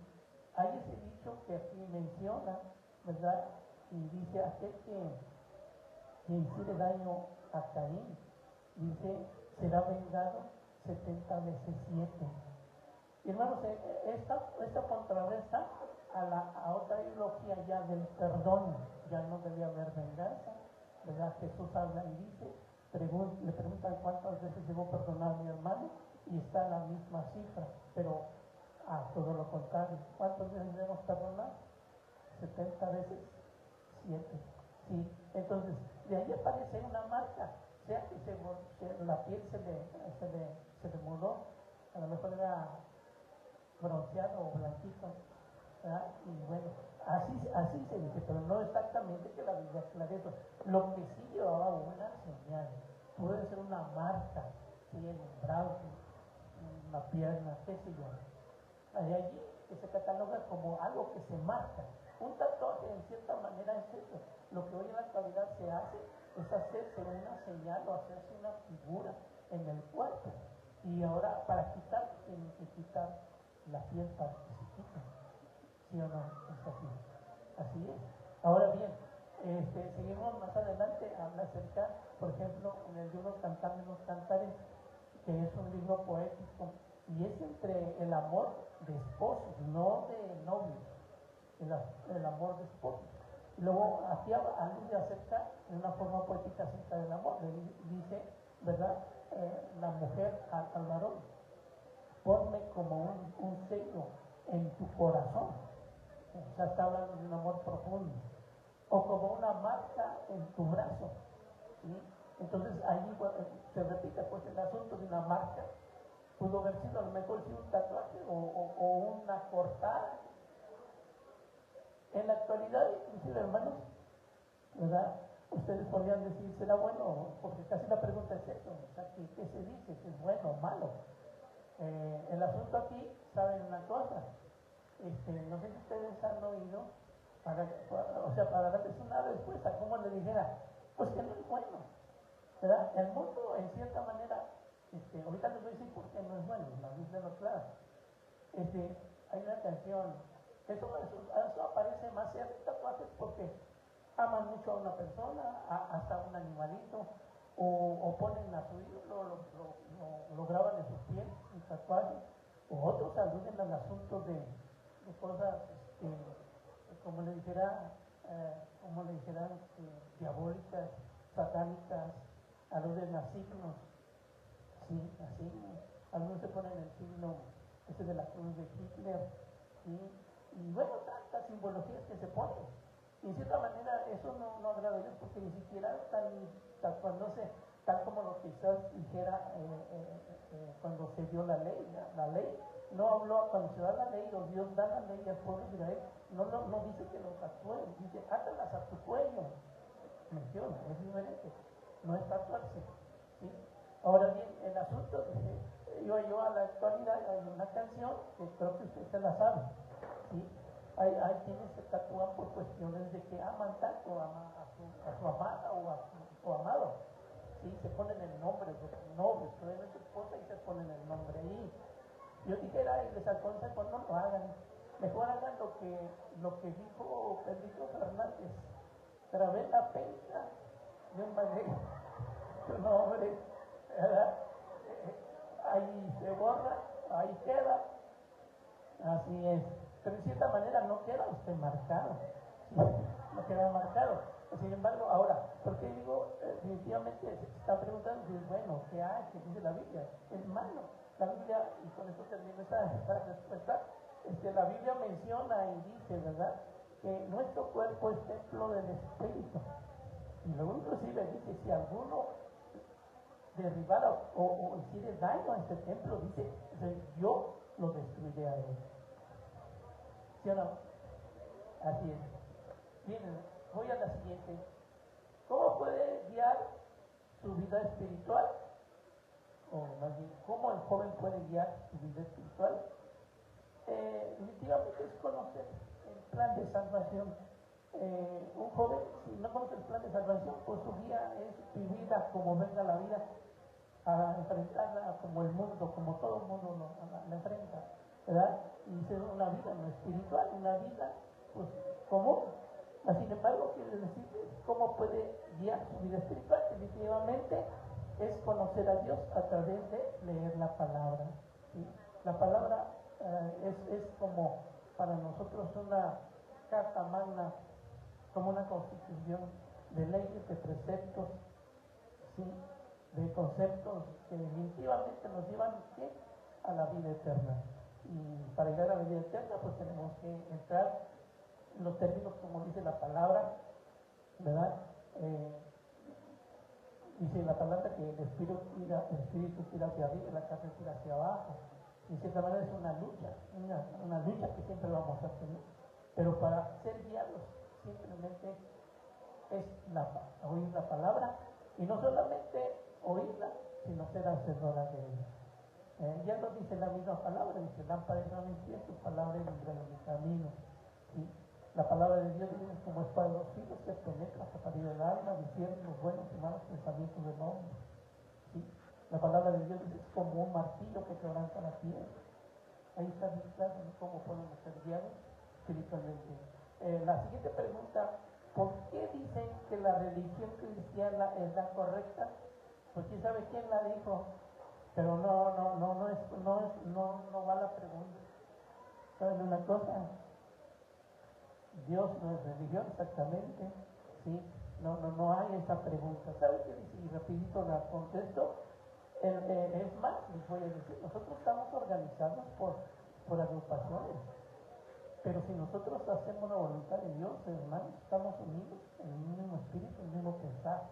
Hay ese dicho que aquí menciona, ¿verdad? Y dice, aquel que hiciere daño a Caín, dice, será vengado 70 veces 7. Y hermanos, esta contrarresta a otra ideología ya del perdón. Ya no debía haber venganza, ¿verdad? Jesús habla y dice, le preguntan cuántas veces debo perdonar a mi hermano y está la misma cifra, pero todo lo contrario, ¿cuántas veces debemos perdonar? 70 veces 7. ¿Sí? Entonces, de ahí aparece una marca, sea que la piel se le mudó, a lo mejor era bronceado o blanquito, ¿verdad? Y bueno, así se dice, pero no exactamente que la Biblia aclare eso. Lo que sí llevaba una señal, puede ser una marca, ¿sí? En un brazo, una pierna, qué sé yo. Allí que se cataloga como algo que se marca. Un tatuaje en cierta manera es eso. Lo que hoy en la actualidad se hace es hacerse una señal o hacerse una figura en el cuerpo. Y ahora para quitar, tienen que quitar la piel para que se quite. ¿Sí o no? Es así. Así es. Ahora bien, seguimos más adelante, habla acerca, por ejemplo, en el libro Cantando los Cantares, que es un libro poético, y es entre el amor de esposos, no de novios, el amor de esposos. Y luego aquí alude acerca, de una forma poética acerca del amor, le dice, ¿verdad? La mujer al varón, ponme como un sello en tu corazón. O sea, está hablando de un amor profundo. O como una marca en tu brazo. ¿Sí? Entonces ahí se repite pues el asunto de una marca. Pudo haber sido a lo mejor sí un tatuaje o una cortada. En la actualidad, inclusive hermanos, ¿verdad? Ustedes podrían decir, ¿será bueno? Porque casi la pregunta es eso, o sea, ¿qué se dice? ¿Si es bueno o malo? El asunto aquí, ¿saben una cosa? No sé si ustedes han oído, para darles una respuesta, como le dijera, pues que no es bueno, ¿verdad? El mundo, en cierta manera, ahorita les voy a decir por qué no es bueno, la Biblia lo aclara. Hay una canción, eso aparece más en tatuajes porque aman mucho a una persona, hasta a un animalito, o ponen a su ídolo, lo graban en su piel, un tatuaje, o otros aluden al asunto de cosas, como le dijera, diabólicas, satánicas, aluden a signos, sí, a signos. Algunos se ponen el signo ese de la cruz de Hitler, ¿sí? Y bueno, tantas simbologías que se ponen. Y en cierta manera eso no agrada a Dios porque ni siquiera están tatuándose tal como lo quizás dijera cuando se dio la ley. La ley no habló, cuando se da la ley o Dios da la ley al pueblo de Israel, no dice que lo tatúen, dice átalas a tu cuello. Menciona, es diferente, no es tatuarse. ¿Sí? Ahora bien, el asunto yo a la actualidad hay una canción que creo que usted se la sabe. ¿Sí? Hay quienes se tatúan por cuestiones de que aman tanto a su amada o a su amado. ¿Sí? Se ponen el nombre de su novio, de su esposa y se ponen el nombre ahí. Yo dijera y les aconsejo, no lo hagan. Mejor hagan lo que dijo Pedrito Fernández. Grabé la penca de un maguey, su nombre, ¿verdad? Ahí se borra, ahí queda. Así es. Pero en cierta manera no queda usted marcado. ¿Sí? No queda marcado. Sin embargo, ahora, ¿por qué digo? Definitivamente se está preguntando si es bueno, ¿qué hay? ¿Qué dice la Biblia? Es malo. La Biblia, y con esto termino esta respuesta, la Biblia menciona y dice, ¿verdad?, que nuestro cuerpo es templo del Espíritu. Y luego inclusive dice, si alguno derribara o hiciera daño a este templo, dice, yo lo destruiré a él. ¿Sí o no? Así es. Bien, voy a la siguiente. ¿Cómo puede guiar su vida espiritual? O más bien, ¿cómo el joven puede guiar su vida espiritual? Definitivamente es conocer el plan de salvación. Un joven, si no conoce el plan de salvación, pues su guía es vivida como venga la vida, a enfrentarla como el mundo, como todo el mundo la enfrenta, ¿verdad? Y ser una vida no espiritual, una vida pues común. Sin embargo, quiere decir cómo puede guiar su vida espiritual. Definitivamente es conocer a Dios a través de leer la palabra. ¿Sí? La palabra es como para nosotros una carta magna, como una constitución de leyes, de preceptos, ¿sí?, de conceptos que definitivamente nos llevan, ¿qué?, a la vida eterna. Y para llegar a la vida eterna pues tenemos que entrar en los términos como dice la palabra, ¿verdad? Dice la palabra que el espíritu tira hacia arriba y la carne tira hacia abajo. Y de cierta manera es una lucha que siempre vamos a tener. Pero para ser guiados simplemente es oír la palabra, y no solamente oírla, sino ser hacedora de ella. Ya lo dice la misma palabra, dice, lámpara es a mis pies, tu palabra ilumina mi camino. ¿Sí? La palabra de Dios dice como espada de dos filos que penetra hasta partir del alma, discierne los buenos y malos pensamientos del hombre. ¿Sí? La palabra de Dios dice es como un martillo que quebranta la piedra. Ahí está bien claro cómo podemos ser guiados espiritualmente. La siguiente pregunta, ¿por qué dicen que la religión cristiana es la correcta? Pues quién sabe quién la dijo, pero no va la pregunta. ¿Saben una cosa? Dios no es religión exactamente, ¿sí? No hay esa pregunta. ¿Sabe qué dice? Y rapidito la contesto. Es más, les voy a decir, nosotros estamos organizados por agrupaciones, pero si nosotros hacemos la voluntad de Dios, hermanos, estamos unidos en el mismo espíritu, en el mismo pensar.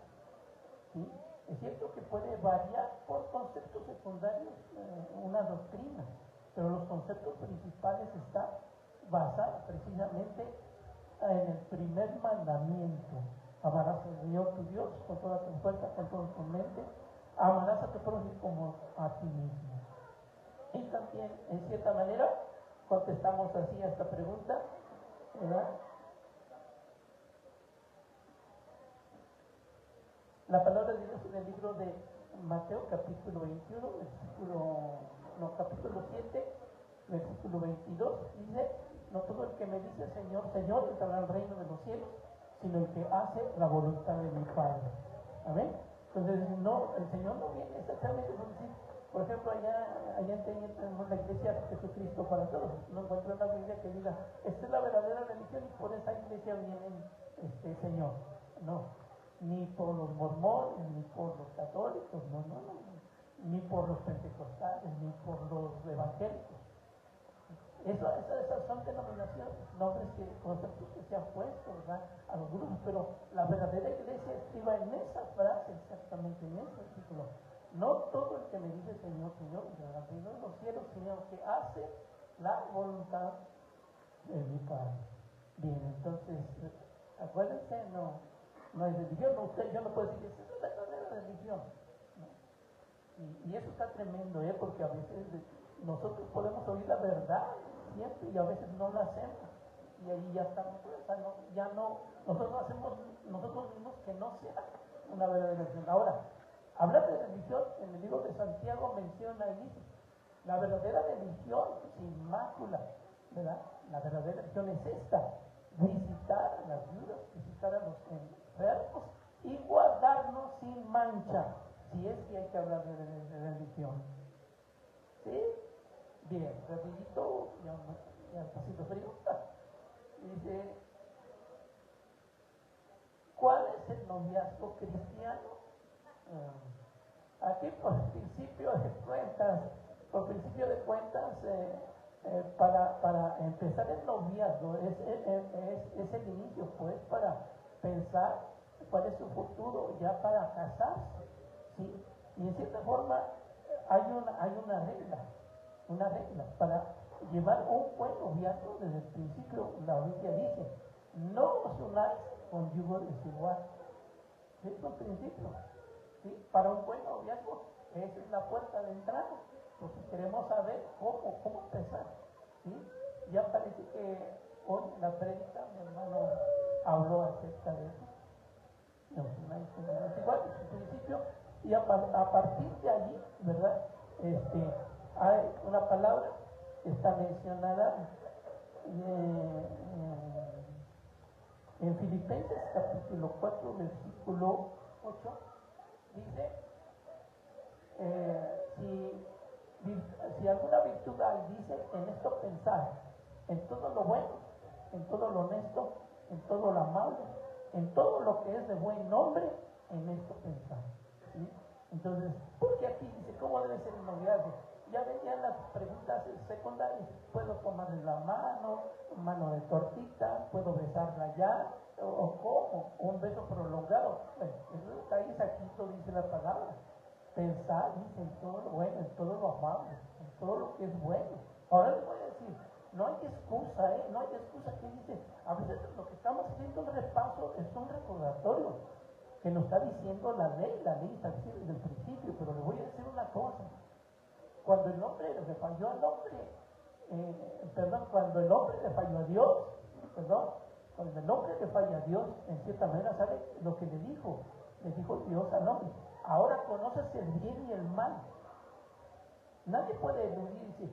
¿Sí? Es cierto que puede variar por conceptos secundarios una doctrina, pero los conceptos principales están basados precisamente en el primer mandamiento. Amarás al Señor tu Dios con toda tu fuerza, con toda tu mente. Amarás a tu prójimo como a ti mismo. Y también, en cierta manera, contestamos así a esta pregunta, ¿verdad? La palabra de Dios en el libro de Mateo, capítulo 21, capítulo 7, versículo 22, dice, no todo el que me dice Señor, Señor, entrará al reino de los cielos, sino el que hace la voluntad de mi Padre. Amén. Entonces, no, el Señor no viene exactamente por decir, por ejemplo, allá tenemos la iglesia de Jesucristo para todos. No encuentro una Biblia que diga, esta es la verdadera religión y por esa iglesia viene Señor. No, ni por los mormones, ni por los católicos, no, ni por los pentecostales, ni por los evangélicos. Esas son denominaciones, nombres conceptos que se han puesto, ¿verdad?, a los grupos, pero la verdadera iglesia estriba en esa frase, exactamente en ese versículo. No todo el que me dice Señor, Señor, entrará al reino de los cielos, sino que hace la voluntad de mi Padre. Bien, entonces, acuérdense, no es religión, yo no puedo decir, esa es la verdadera religión. ¿No? Y eso está tremendo, porque a veces nosotros podemos oír la verdad siempre y a veces no la hacemos. Y ahí ya estamos, nosotros mismos que no sea una verdadera religión. Ahora, hablar de religión, en el libro de Santiago menciona y dice, la verdadera religión sin mácula, ¿verdad? La verdadera religión es esta, visitar a las viudas, visitar a los enfermos y guardarnos sin mancha, si es que hay que hablar de religión. ¿Sí? Bien, rapidito, ya pasito pregunta. Dice, ¿cuál es el noviazgo cristiano? Aquí por principio de cuentas, para empezar el noviazgo es el inicio, pues, para pensar cuál es su futuro ya para casarse, ¿sí? Y en cierta forma hay una regla para llevar un buen noviazgo. Desde el principio la Biblia dice, no os unáis con yugo desigual. Es un principio, ¿sí? Para un buen noviazgo, esa es la puerta de entrada. Entonces queremos saber cómo empezar, ¿sí? Ya parece que hoy la prédica, mi hermano habló acerca de eso. No unáis con yugo desigual, es un principio, y a partir de allí, ¿verdad? Hay una palabra que está mencionada en Filipenses capítulo 4 versículo 8, dice, si alguna virtud hay, dice, en esto pensar, en todo lo bueno, en todo lo honesto, en todo lo amable, en todo lo que es de buen nombre, en esto pensar. ¿Sí? Entonces, ¿por qué aquí dice cómo debe ser el noviazgo? Ya venían las preguntas secundarias. ¿Puedo tomarle la mano de tortita? ¿Puedo besarla ya? ¿O cómo? ¿Un beso prolongado? Bueno, eso está ahí saquito, dice la palabra. Pensar, dice, en todo lo bueno, en todo lo amable, en todo lo que es bueno. Ahora les voy a decir, no hay excusa, no hay excusa. ¿Qué dice? A veces lo que estamos haciendo un repaso es un recordatorio que nos está diciendo la ley está diciendo desde el principio, pero le voy a decir una cosa. cuando el hombre le falló al hombre, cuando el hombre le falló a Dios, cuando el hombre le falla a Dios, en cierta manera, ¿sabe lo que le dijo? Le dijo Dios al hombre, ahora conoces el bien y el mal. Nadie puede eludir y decir,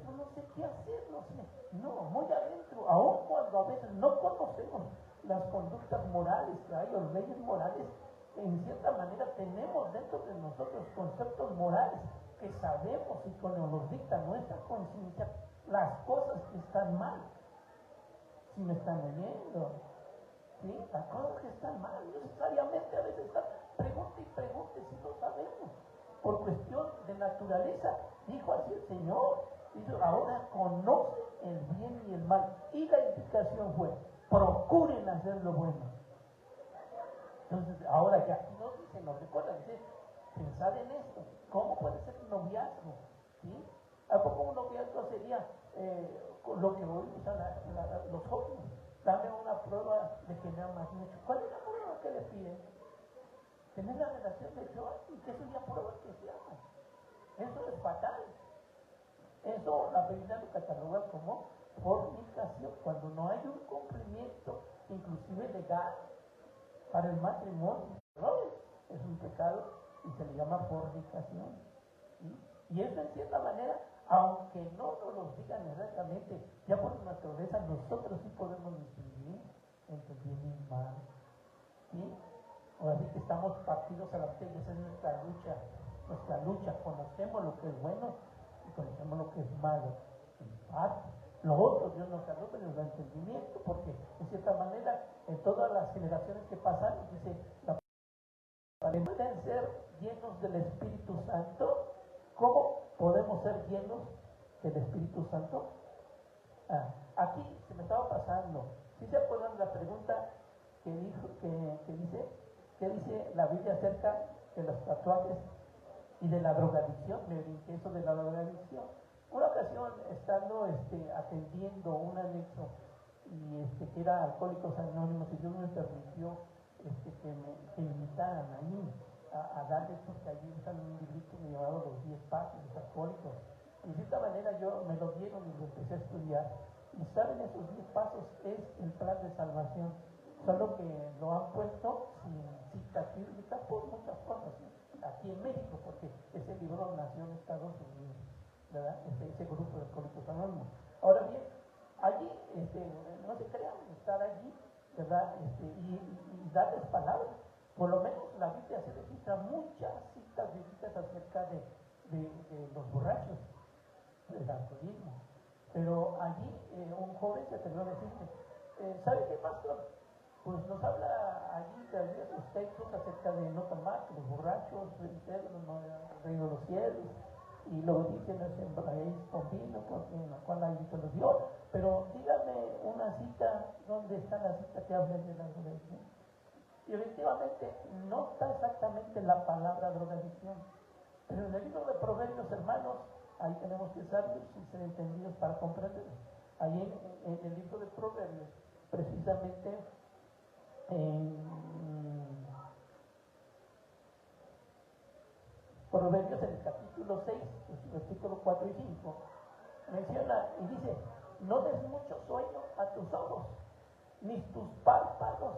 yo no sé qué hacer, no sé. No, muy adentro, aun cuando a veces no conocemos las conductas morales que hay, o leyes morales, en cierta manera tenemos dentro de nosotros conceptos morales que sabemos y cuando nos dicta nuestra conciencia las cosas que están mal. Si me están leyendo, ¿sí? Las cosas que están mal, no necesariamente a veces están, pregunte si lo sabemos. Por cuestión de naturaleza, dijo así el Señor, dijo, ahora conoce el bien y el mal. Y la indicación fue, procuren hacer lo bueno. Entonces, ahora que aquí nos dice, nos recuerda, dice, pensad en esto, ¿cómo puede ser un noviazgo? ¿Sí? ¿A poco un noviazgo sería lo que hoy usan los jóvenes? Dame una prueba de que me amas mucho. ¿Cuál es la prueba que le piden? Tener la relación sexual, y que eso ya prueba que se aman. Eso es fatal. Eso la Biblia lo cataloga como fornicación, cuando no hay un cumplimiento, inclusive legal, para el matrimonio. ¿No? Es un pecado y se le llama fornicación. ¿Sí? Y eso en cierta manera, aunque no nos lo digan exactamente, ya por naturaleza nosotros sí podemos distinguir entre bien y mal. ¿Sí? Ahora sí que estamos partidos a la batalla, esa es nuestra lucha, conocemos lo que es bueno y conocemos lo que es malo, en parte. Lo otro Dios nos salvó, pero nos da entendimiento, porque en cierta manera, en todas las generaciones que pasaron, dice, pueden ser llenos del Espíritu Santo. ¿Cómo podemos ser llenos del Espíritu Santo? Aquí se me estaba pasando, ¿sí se acuerdan de la pregunta que dice, ¿qué dice la Biblia acerca de los tatuajes y de la drogadicción? Me brinqué eso de la drogadicción. Una ocasión, estando atendiendo un anexo y que era Alcohólicos Anónimos, y Dios me permitió que me invitaran ahí a darles, porque allí usan un librito que me llamaba Los 10 Pasos de los Alcohólicos. Y de cierta manera yo me lo dieron y lo empecé a estudiar. Y saben, esos 10 pasos es el plan de salvación, solo que lo han puesto sin citas bíblicas por muchas cosas, ¿sí? Aquí en México, porque ese libro nació en Estados Unidos, ¿verdad? Ese grupo de Alcohólicos Anónimos. Ahora bien, allí, no se crean, estar allí, ¿verdad? Y darles palabras. Por lo menos la Biblia se registra muchas citas bíblicas acerca de los borrachos, del alcoholismo. Pero allí un joven se atrevió a decirme, ¿sabe qué, pastor? Pues nos habla allí de los textos acerca de no tomar, que los borrachos, el reino de los cielos, y luego dice, no sembréis con vino, porque en la cual hay solución. Pero dígame una cita, ¿dónde está la cita que habla de la drogadicción? Y efectivamente no está exactamente la palabra drogadicción, pero en el libro de Proverbios, hermanos, ahí tenemos que sabios y ser entendidos para comprenderlo. Ahí en el libro de Proverbios, precisamente en Proverbios, en el capítulo 6, versículos 4 y 5, menciona y dice, no des mucho sueño a tus ojos, ni tus párpados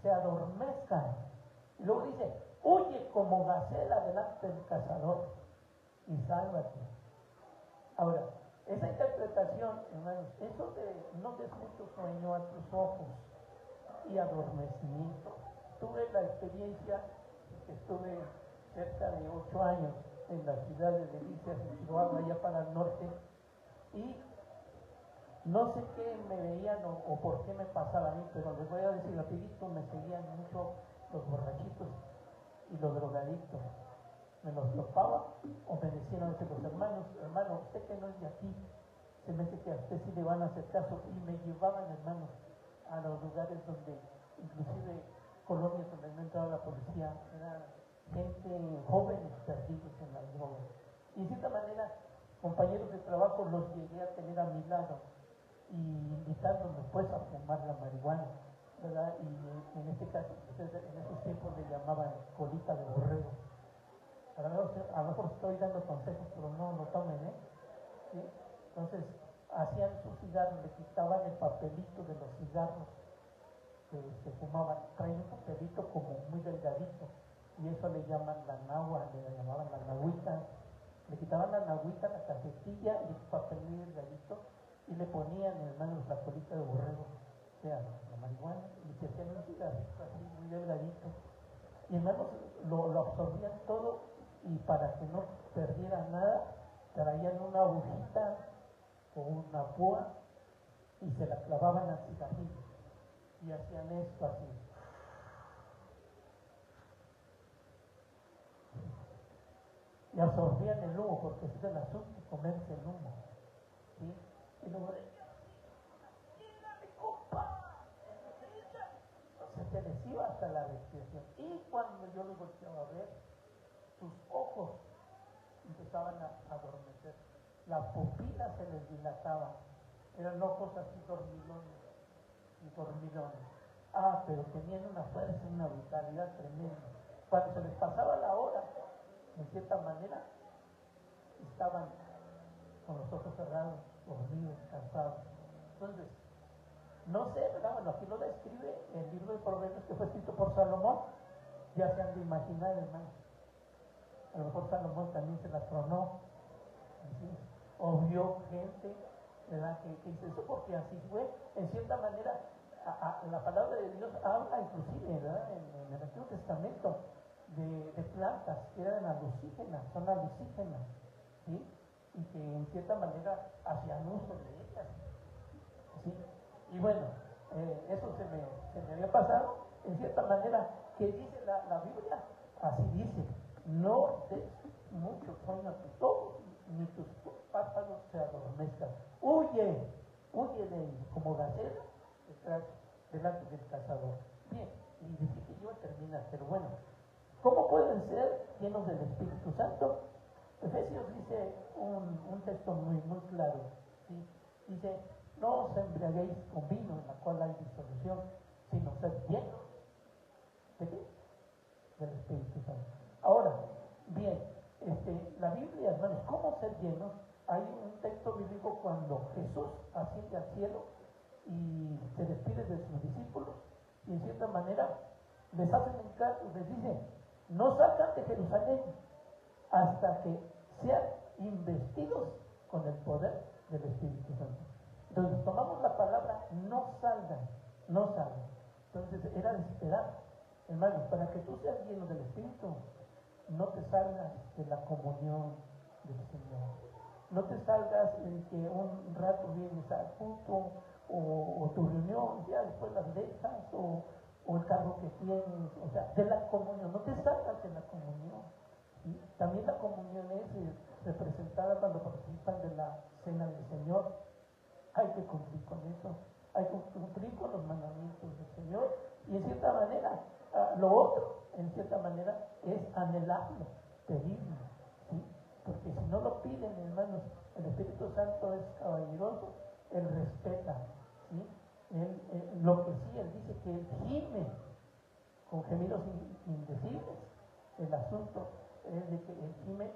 se adormezcan. Y luego dice, huye como gacela delante del cazador y sálvate. Ahora, esa interpretación, hermanos, eso de no des mucho sueño a tus ojos y adormecimiento, tuve la experiencia que estuve cerca de 8 años en la ciudad de Delicias, en Chihuahua, allá para el norte, y no sé qué me veían o por qué me pasaba a mí, pero les voy a decir rapidito, me seguían mucho los borrachitos y los drogadictos. Me los topaba o me decían a veces los hermanos, hermano, usted que no es de aquí, se me dice que a usted sí le van a hacer caso, y me llevaban, hermanos, a los lugares donde, inclusive colonias donde no entraba la policía, era gente, jóvenes perdidos en las drogas. Y de cierta manera, compañeros de trabajo los llegué a tener a mi lado y invitándome pues a fumar la marihuana, ¿verdad? Y en este caso, en esos tiempos le llamaban colita de borrego. a lo mejor estoy dando consejos, pero no lo tomen, ¿eh? ¿Sí? Entonces, hacían sus cigarros, le quitaban el papelito de los cigarros que se fumaban, traen un papelito como muy delgadito, y eso le llaman la nahua, le llamaban la nahuita. Le quitaban la nahuita, la cajetilla y el papel muy delgadito, y le ponían, hermanos, la colita de borrego, o sea, la marihuana, y se hacían un cigarrito así muy delgadito. Y hermanos, lo absorbían todo, y para que no perdiera nada, traían una agujita o una púa y se la clavaban al cigarrillo. Y hacían esto así. Y absorbían el humo, porque ese es el asunto, comerse el humo. ¿Sí? Y luego decían, ¡lléname, compa! O sea, se les iba hasta la respiración. Y cuando yo los volteaba a ver, sus ojos empezaban a adormecer. Las pupilas se les dilataban. Eran ojos así dormilones y dormilones. Ah, pero tenían una fuerza, una vitalidad tremenda. Cuando se les pasaba la hora, en cierta manera, estaban con los ojos cerrados, dormidos, cansados. Entonces, no sé, ¿verdad? Bueno, aquí lo describe el libro de Proverbios que fue escrito por Salomón. Ya se han de imaginar, hermano. A lo mejor Salomón también se la tronó, ¿sí? O vio gente, ¿verdad? Que hizo eso porque así fue. En cierta manera, la palabra de Dios habla inclusive, ¿verdad? En el Antiguo Testamento de plantas que eran alucígenas, son alucígenas, ¿sí? Y que en cierta manera hacían uso de ellas, ¿sí? Y bueno, eso se me había pasado, en cierta manera, que dice la Biblia, así dice, no des mucho sueño a tus ojos, ni tus párpados se adormezcan. Huye, huye de ellos, como gacela detrás, delante del cazador. Bien, y dice que yo terminar, pero bueno, ¿cómo pueden ser llenos del Espíritu Santo? Efesios dice un texto muy claro, ¿sí? Dice, no os embriaguéis con vino en la cual hay disolución, sino sed llenos ¿de qué? Del Espíritu Santo. Ahora, bien, la Biblia, hermanos, ¿cómo ser llenos? Hay un texto bíblico cuando Jesús asciende al cielo y se despide de sus discípulos y en cierta manera les hacen un caso, les dice, no salgan de Jerusalén hasta que sean investidos con el poder del Espíritu Santo. Entonces tomamos la palabra no salgan, no salgan. Entonces era de esperar, hermanos, para que tú seas lleno del Espíritu, no te salgas de la comunión del Señor. No te salgas en que un rato vienes al culto o tu reunión, ya después las dejas o el cargo que tienes, o sea, de la comunión. No te salgas de la comunión. ¿Sí? También la comunión es representada cuando participan de la cena del Señor. Hay que cumplir con eso, hay que cumplir con los mandamientos del Señor y en cierta manera, lo otro, en cierta manera, es anhelarlo, pedirlo, ¿sí? Porque si no lo piden, hermanos, el Espíritu Santo es caballeroso, Él respeta, ¿sí? Lo que sí, Él dice que Él gime con gemidos indecibles. El asunto es de que Él gime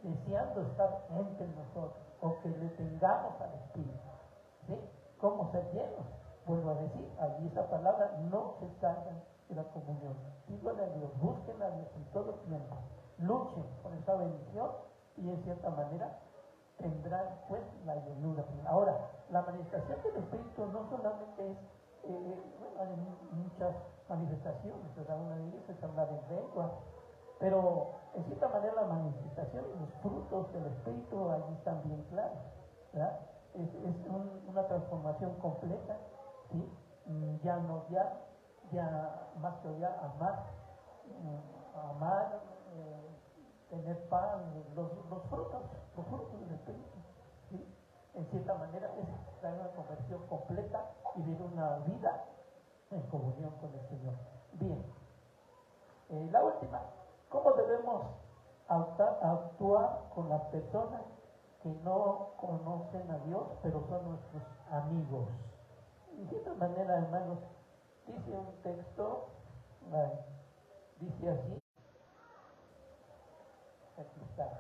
deseando estar entre nosotros o que le tengamos al Espíritu, ¿sí? ¿Cómo ser llenos? Vuelvo a decir, allí esa palabra, no se salgan de la comunión. Díganle a Dios, busquen a Dios en todo tiempo, luchen por esa bendición y en cierta manera tendrán pues la llenura. Ahora, la manifestación del Espíritu no solamente es, bueno, hay muchas manifestaciones, ¿verdad? Una de ellas es hablar en lengua, pero en cierta manera la manifestación y los frutos del Espíritu allí están bien claros, ¿verdad? Es una transformación completa, ¿sí? Ya no odiar, ya más que odiar, amar, tener paz, los frutos del Espíritu, ¿sí? En cierta manera es traer una conversión completa y vivir una vida en comunión con el Señor. Bien, la última, ¿cómo debemos actuar con las personas que no conocen a Dios, pero son nuestros amigos? De cierta manera, hermanos, dice un texto, dice así, amistad.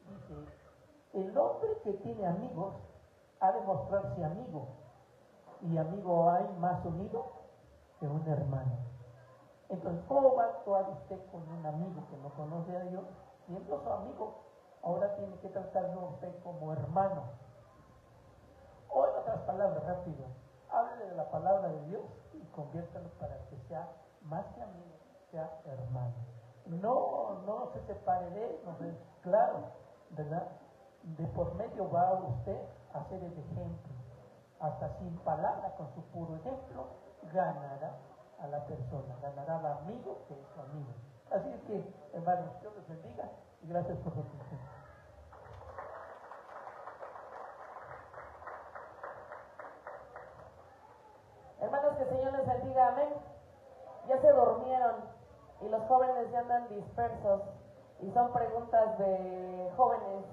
Dice, el hombre que tiene amigos ha de mostrarse amigo, y amigo hay más unido que un hermano. Entonces, ¿cómo va a actuar usted con un amigo que no conoce a Dios? Siendo su amigo, ahora tiene que tratarlo a usted como hermano. O en otras palabras, rápido, hable de la palabra de Dios y conviértalo para que sea más que amigo, sea hermano. No se separe de él, no es claro, ¿verdad? De por medio va usted a ser el ejemplo. Hasta sin palabra, con su puro ejemplo, ganará a la persona, ganará al amigo que es su amigo. Así es que, hermanos, Dios les bendiga y gracias por su atención. Hermanos, que el Señor les bendiga, amén. Ya se durmieron y los jóvenes ya andan dispersos y son preguntas de jóvenes.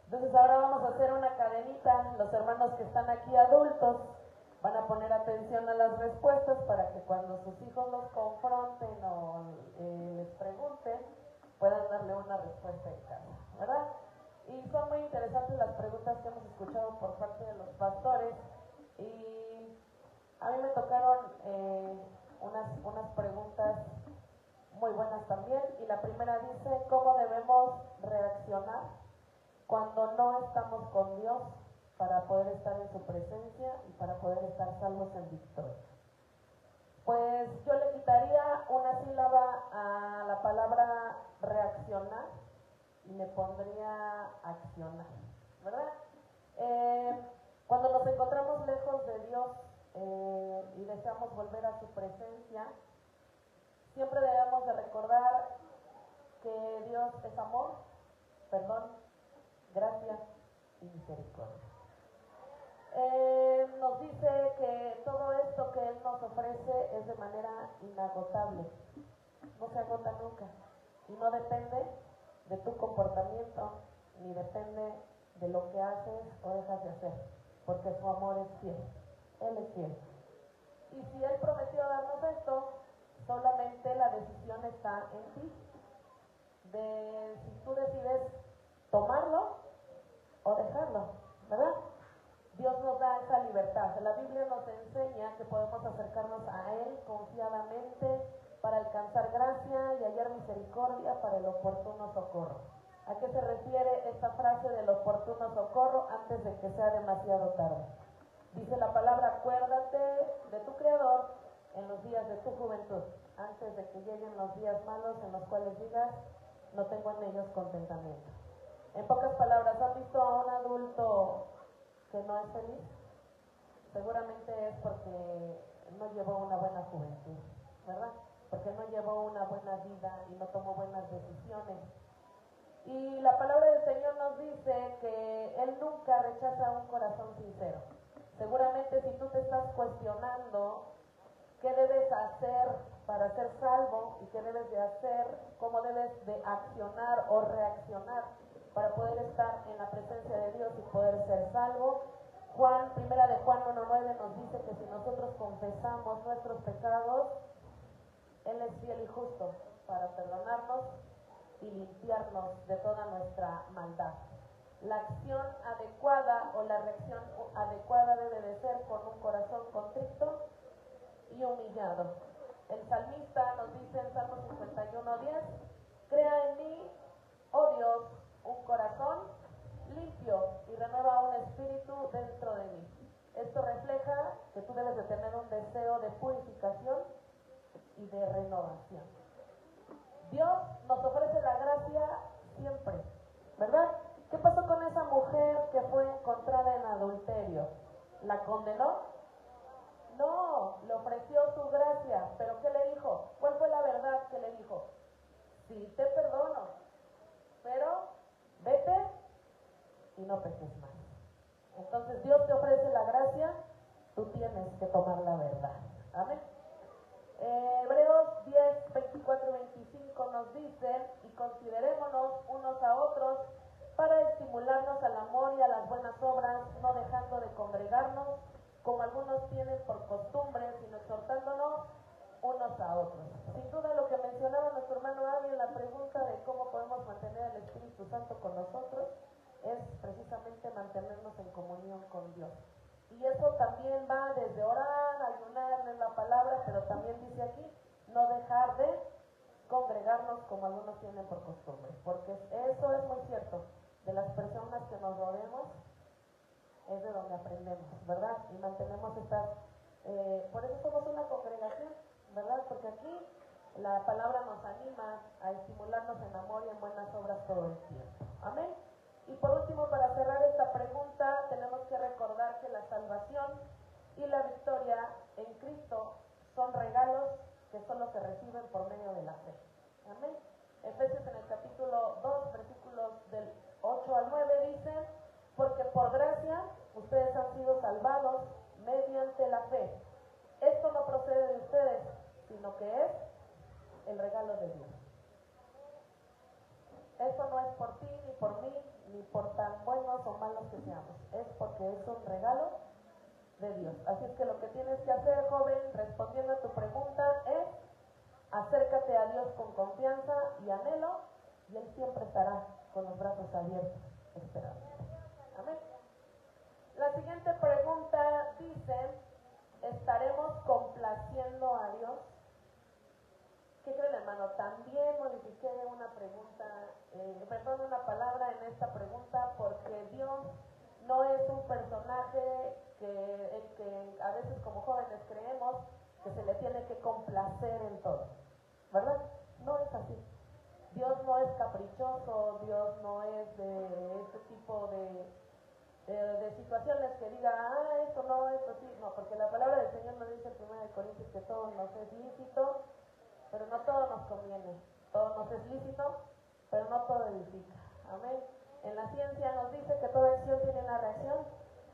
Entonces ahora vamos a hacer una cadenita. Los hermanos que están aquí adultos van a poner atención a las respuestas para que cuando sus hijos los confronten o les pregunten, puedan darle una respuesta en casa, ¿verdad? Y son muy interesantes las preguntas que hemos escuchado por parte de los pastores y a mí me tocaron unas preguntas muy buenas también, y la primera dice, ¿cómo debemos reaccionar cuando no estamos con Dios para poder estar en su presencia y para poder estar salvos en victoria? Pues yo le quitaría una sílaba a la palabra reaccionar y le pondría accionar, ¿verdad? Cuando nos encontramos lejos de Dios y deseamos volver a su presencia, siempre debemos de recordar que Dios es amor, perdón, gracia y misericordia. Nos dice que todo esto que Él nos ofrece es de manera inagotable, no se agota nunca y no depende de tu comportamiento ni depende de lo que haces o dejas de hacer, porque su amor es fiel, Él es fiel. Y si Él prometió darnos esto, solamente la decisión está en ti, de si tú decides tomarlo o dejarlo, ¿verdad? Dios nos da esa libertad. La Biblia nos enseña que podemos acercarnos a Él confiadamente para alcanzar gracia y hallar misericordia para el oportuno socorro. ¿A qué se refiere esta frase del oportuno socorro? Antes de que sea demasiado tarde. Dice la palabra, acuérdate de tu Creador en los días de tu juventud, antes de que lleguen los días malos en los cuales digas, no tengo en ellos contentamiento. En pocas palabras, ¿han visto a un adulto que no es feliz? Seguramente es porque no llevó una buena juventud, ¿verdad? Porque no llevó una buena vida y no tomó buenas decisiones. Y la palabra del Señor nos dice que Él nunca rechaza un corazón sincero. Seguramente si tú te estás cuestionando qué debes hacer para ser salvo y qué debes de hacer, cómo debes de accionar o reaccionar para poder estar en la presencia de Dios y poder ser salvo, primera de Juan 1:9 nos dice que si nosotros confesamos nuestros pecados, Él es fiel y justo para perdonarnos y limpiarnos de toda nuestra maldad. La acción adecuada o la reacción adecuada debe de ser con un corazón contrito y humillado. El salmista nos dice en Salmo 51:10, crea en mí, oh Dios, un corazón limpio y renueva un espíritu dentro de mí. Esto refleja que tú debes de tener un deseo de purificación y de renovación. Dios nos ofrece la gracia siempre, ¿verdad? ¿Qué pasó con esa mujer que fue encontrada en adulterio? ¿La condenó? No, le ofreció su gracia, pero ¿qué le dijo? ¿Cuál fue la verdad que le dijo? Sí, te perdono, pero vete y no peques más. Entonces Dios te ofrece la gracia, tú tienes que tomar la verdad. Amén. Hebreos 10, 24 y 25 nos dice, y considerémonos unos a otros para estimularnos al amor y a las buenas obras, no dejando de congregarnos, como algunos tienen por costumbre, sino exhortándonos, unos a otros. Sin duda lo que mencionaba nuestro hermano Avi en la pregunta de cómo podemos mantener al Espíritu Santo con nosotros es precisamente mantenernos en comunión con Dios. Y eso también va desde orar, ayunar, leer la palabra, pero también dice aquí, no dejar de congregarnos como algunos tienen por costumbre, porque eso es muy cierto, de las personas que nos rodeamos es de donde aprendemos, ¿verdad? Y mantenemos estas, por eso somos una congregación, ¿verdad? Porque aquí la palabra nos anima a estimularnos en amor y en buenas obras todo el tiempo. Amén. Y por último, para cerrar esta pregunta, tenemos que recordar que la salvación y la victoria en Cristo son regalos que solo se reciben por medio de la fe. Amén. Efesios en el capítulo 2, versículos del 8 al 9 dice, porque por gracia ustedes han sido salvados mediante la fe. Esto no procede de ustedes, sino que es el regalo de Dios. Eso no es por ti, ni por mí, ni por tan buenos o malos que seamos. Es porque es un regalo de Dios. Así es que lo que tienes que hacer, joven, respondiendo a tu pregunta, es acércate a Dios con confianza y anhelo, y Él siempre estará con los brazos abiertos, esperando. Amén. La siguiente pregunta dice, ¿estaremos complaciendo a Dios? ¿Qué creen, hermano? También modifiqué una pregunta, una palabra en esta pregunta, porque Dios no es un personaje en que a veces como jóvenes creemos que se le tiene que complacer en todo, ¿verdad? No es así. Dios no es caprichoso, Dios no es de este tipo de situaciones que diga, esto no, esto sí, no, porque la palabra del Señor nos dice en 1 Corintios que todo nos es lícito, pero no todo nos conviene. Todo nos es lícito, pero no todo edifica. Amén. En la ciencia nos dice que toda acción tiene una reacción.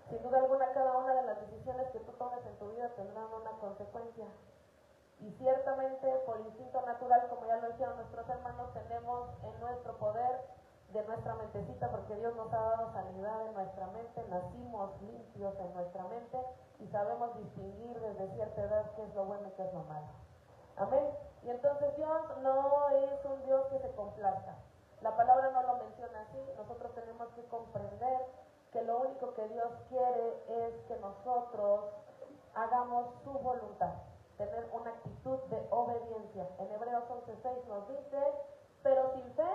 Sin duda alguna, cada una de las decisiones que tú tomes en tu vida tendrán una consecuencia. Y ciertamente, por instinto natural, como ya lo dijeron nuestros hermanos, tenemos en nuestro poder de nuestra mentecita, porque Dios nos ha dado sanidad en nuestra mente, nacimos limpios en nuestra mente y sabemos distinguir desde cierta edad qué es lo bueno y qué es lo malo. Amén. Y entonces Dios no es un Dios que se complazca. La palabra no lo menciona así. Nosotros tenemos que comprender que lo único que Dios quiere es que nosotros hagamos su voluntad, tener una actitud de obediencia. En Hebreos 11:6 nos dice, pero sin fe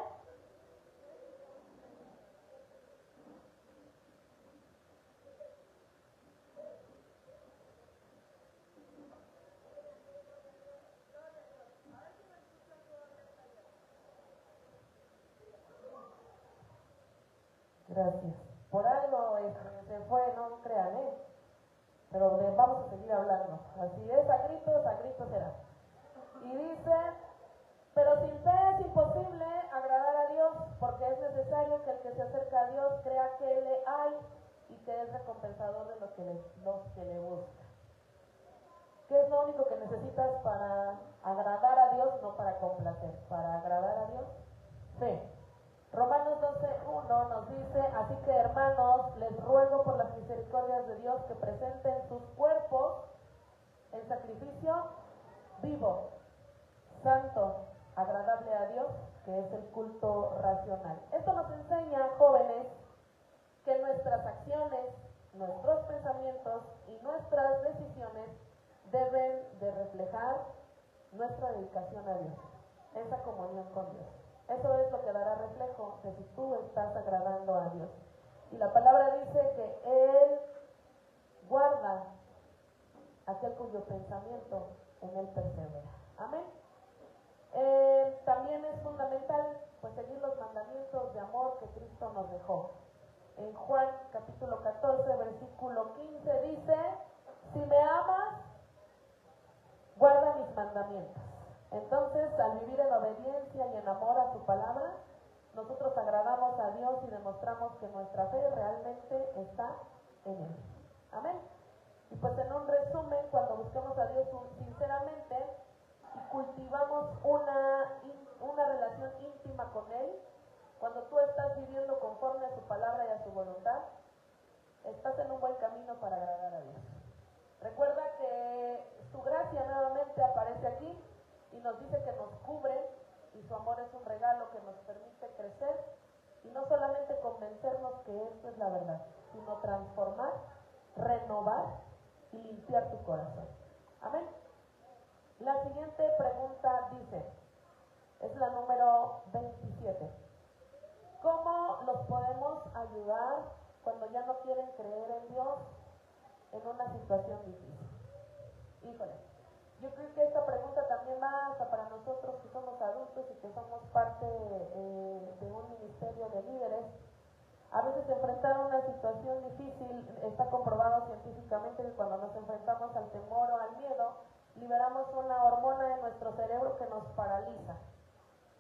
gracias. Por algo se fue, no crean, pero vamos a seguir hablando. Así es, a gritos será. Y dice, pero sin fe es imposible agradar a Dios, porque es necesario que el que se acerca a Dios crea que Él le hay y que es recompensador de los que le buscan. ¿Qué es lo único que necesitas para agradar a Dios? No para complacer, para agradar a Dios, fe. Romanos 12:1 nos dice, así que hermanos, les ruego por las misericordias de Dios que presenten sus cuerpos en sacrificio vivo, santo, agradable a Dios, que es el culto racional. Esto nos enseña, jóvenes, que nuestras acciones, nuestros pensamientos y nuestras decisiones deben de reflejar nuestra dedicación a Dios, esa comunión con Dios. Eso es lo que dará reflejo de si tú estás agradando a Dios. Y la palabra dice que Él guarda aquel cuyo pensamiento en Él persevera. Amén. También es fundamental pues seguir los mandamientos de amor que Cristo nos dejó. En Juan capítulo 14, versículo 15 dice, si me amas, guarda mis mandamientos. Entonces, al vivir en obediencia y en amor a su palabra, nosotros agradamos a Dios y demostramos que nuestra fe realmente está en Él. Amén. Y pues en un resumen, cuando buscamos a Dios sinceramente y cultivamos una relación íntima con Él, cuando tú estás viviendo conforme a su palabra y a su voluntad, estás en un buen camino para agradar a Dios. Recuerda que su gracia nuevamente aparece aquí nos dice que nos cubre y su amor es un regalo que nos permite crecer y no solamente convencernos que esto es la verdad, sino transformar, renovar y limpiar tu corazón. Amén. La siguiente pregunta dice, es la número 27. ¿Cómo los podemos ayudar cuando ya no quieren creer en Dios en una situación difícil? Híjole, yo creo que esta pregunta también va hasta para nosotros que somos adultos y que somos parte de un ministerio de líderes. A veces enfrentar una situación difícil, está comprobado científicamente que cuando nos enfrentamos al temor o al miedo, liberamos una hormona en nuestro cerebro que nos paraliza.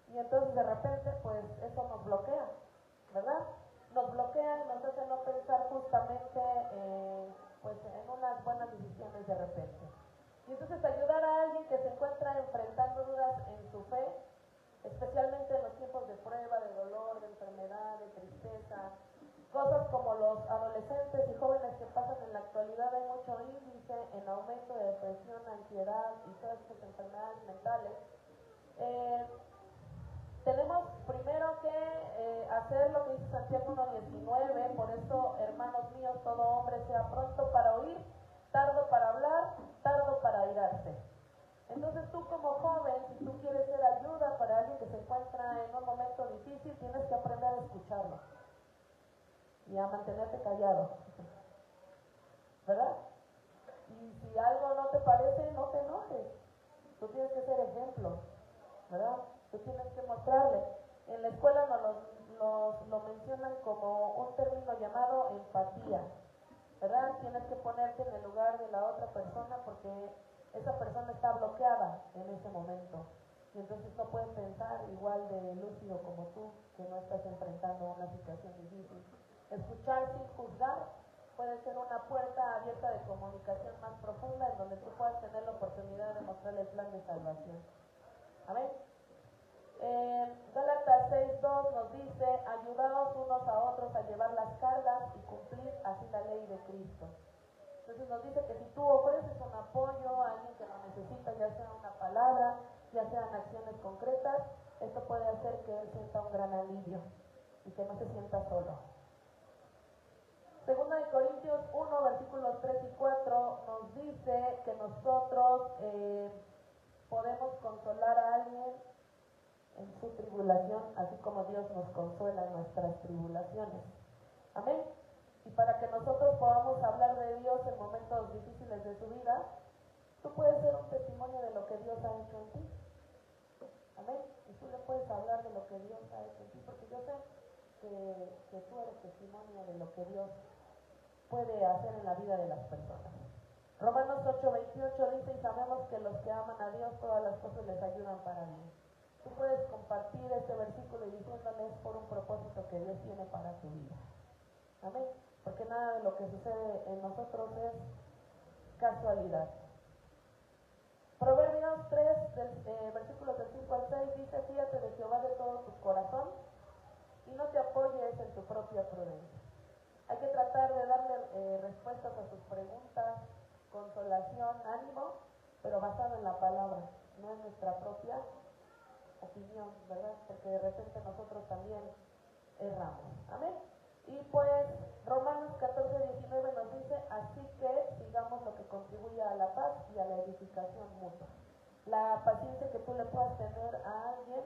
Y entonces de repente pues eso nos bloquea, ¿verdad? Nos bloquea y nos hace no pensar justamente pues en unas buenas decisiones de repente. Y entonces ayudar a alguien que se encuentra enfrentando dudas en su fe, especialmente en los tiempos de prueba, de dolor, de enfermedad, de tristeza, cosas como los adolescentes y jóvenes que pasan en la actualidad, hay mucho índice en aumento de depresión, ansiedad y todas estas enfermedades mentales. Tenemos primero que hacer lo que dice Santiago 1:19, por eso, hermanos míos, todo hombre sea pronto para oír, tardo para hablar, tardo para airarse. Entonces tú como joven, si tú quieres ser ayuda para alguien que se encuentra en un momento difícil, tienes que aprender a escucharlo y a mantenerte callado, ¿verdad? Y si algo no te parece, no te enojes, tú tienes que ser ejemplo, ¿verdad? Tú tienes que mostrarle. En la escuela lo mencionan como un término llamado empatía, ¿verdad? Tienes que ponerte en el lugar de la otra persona porque esa persona está bloqueada en ese momento y entonces no puede pensar igual de lúcido como tú, que no estás enfrentando una situación difícil. Escuchar sin juzgar puede ser una puerta abierta de comunicación más profunda en donde tú puedas tener la oportunidad de mostrarle el plan de salvación. Amén. Gálatas 6:2 nos dice, ayudaos unos a otros a llevar las cargas y cumplir así la ley de Cristo. Entonces nos dice que si tú ofreces un apoyo a alguien que lo necesita, ya sea una palabra, ya sean acciones concretas, esto puede hacer que él sienta un gran alivio y que no se sienta solo. Segunda de Corintios 1, versículos 3 y 4 nos dice que nosotros podemos consolar a alguien en su tribulación, así como Dios nos consuela en nuestras tribulaciones. Amén. Y para que nosotros podamos hablar de Dios en momentos difíciles de tu vida, tú puedes ser un testimonio de lo que Dios ha hecho en ti. Amén. Y tú le puedes hablar de lo que Dios ha hecho en ti, porque yo sé que tú eres testimonio de lo que Dios puede hacer en la vida de las personas. Romanos 8:28 dice, y sabemos que los que aman a Dios, todas las cosas les ayudan para bien. Tú puedes compartir este versículo y diciéndoles por un propósito que Dios tiene para tu vida. Amén. Porque nada de lo que sucede en nosotros es casualidad. Proverbios 3, versículos del 5 al 6 dice, fíate de Jehová de todo tu corazón y no te apoyes en tu propia prudencia. Hay que tratar de darle respuestas a sus preguntas, consolación, ánimo, pero basado en la palabra, no en nuestra propia opinión, ¿verdad? Porque de repente nosotros también erramos. Amén. Y pues Romanos 14:19 nos dice, así que sigamos lo que contribuye a la paz y a la edificación mutua. La paciencia que tú le puedas tener a alguien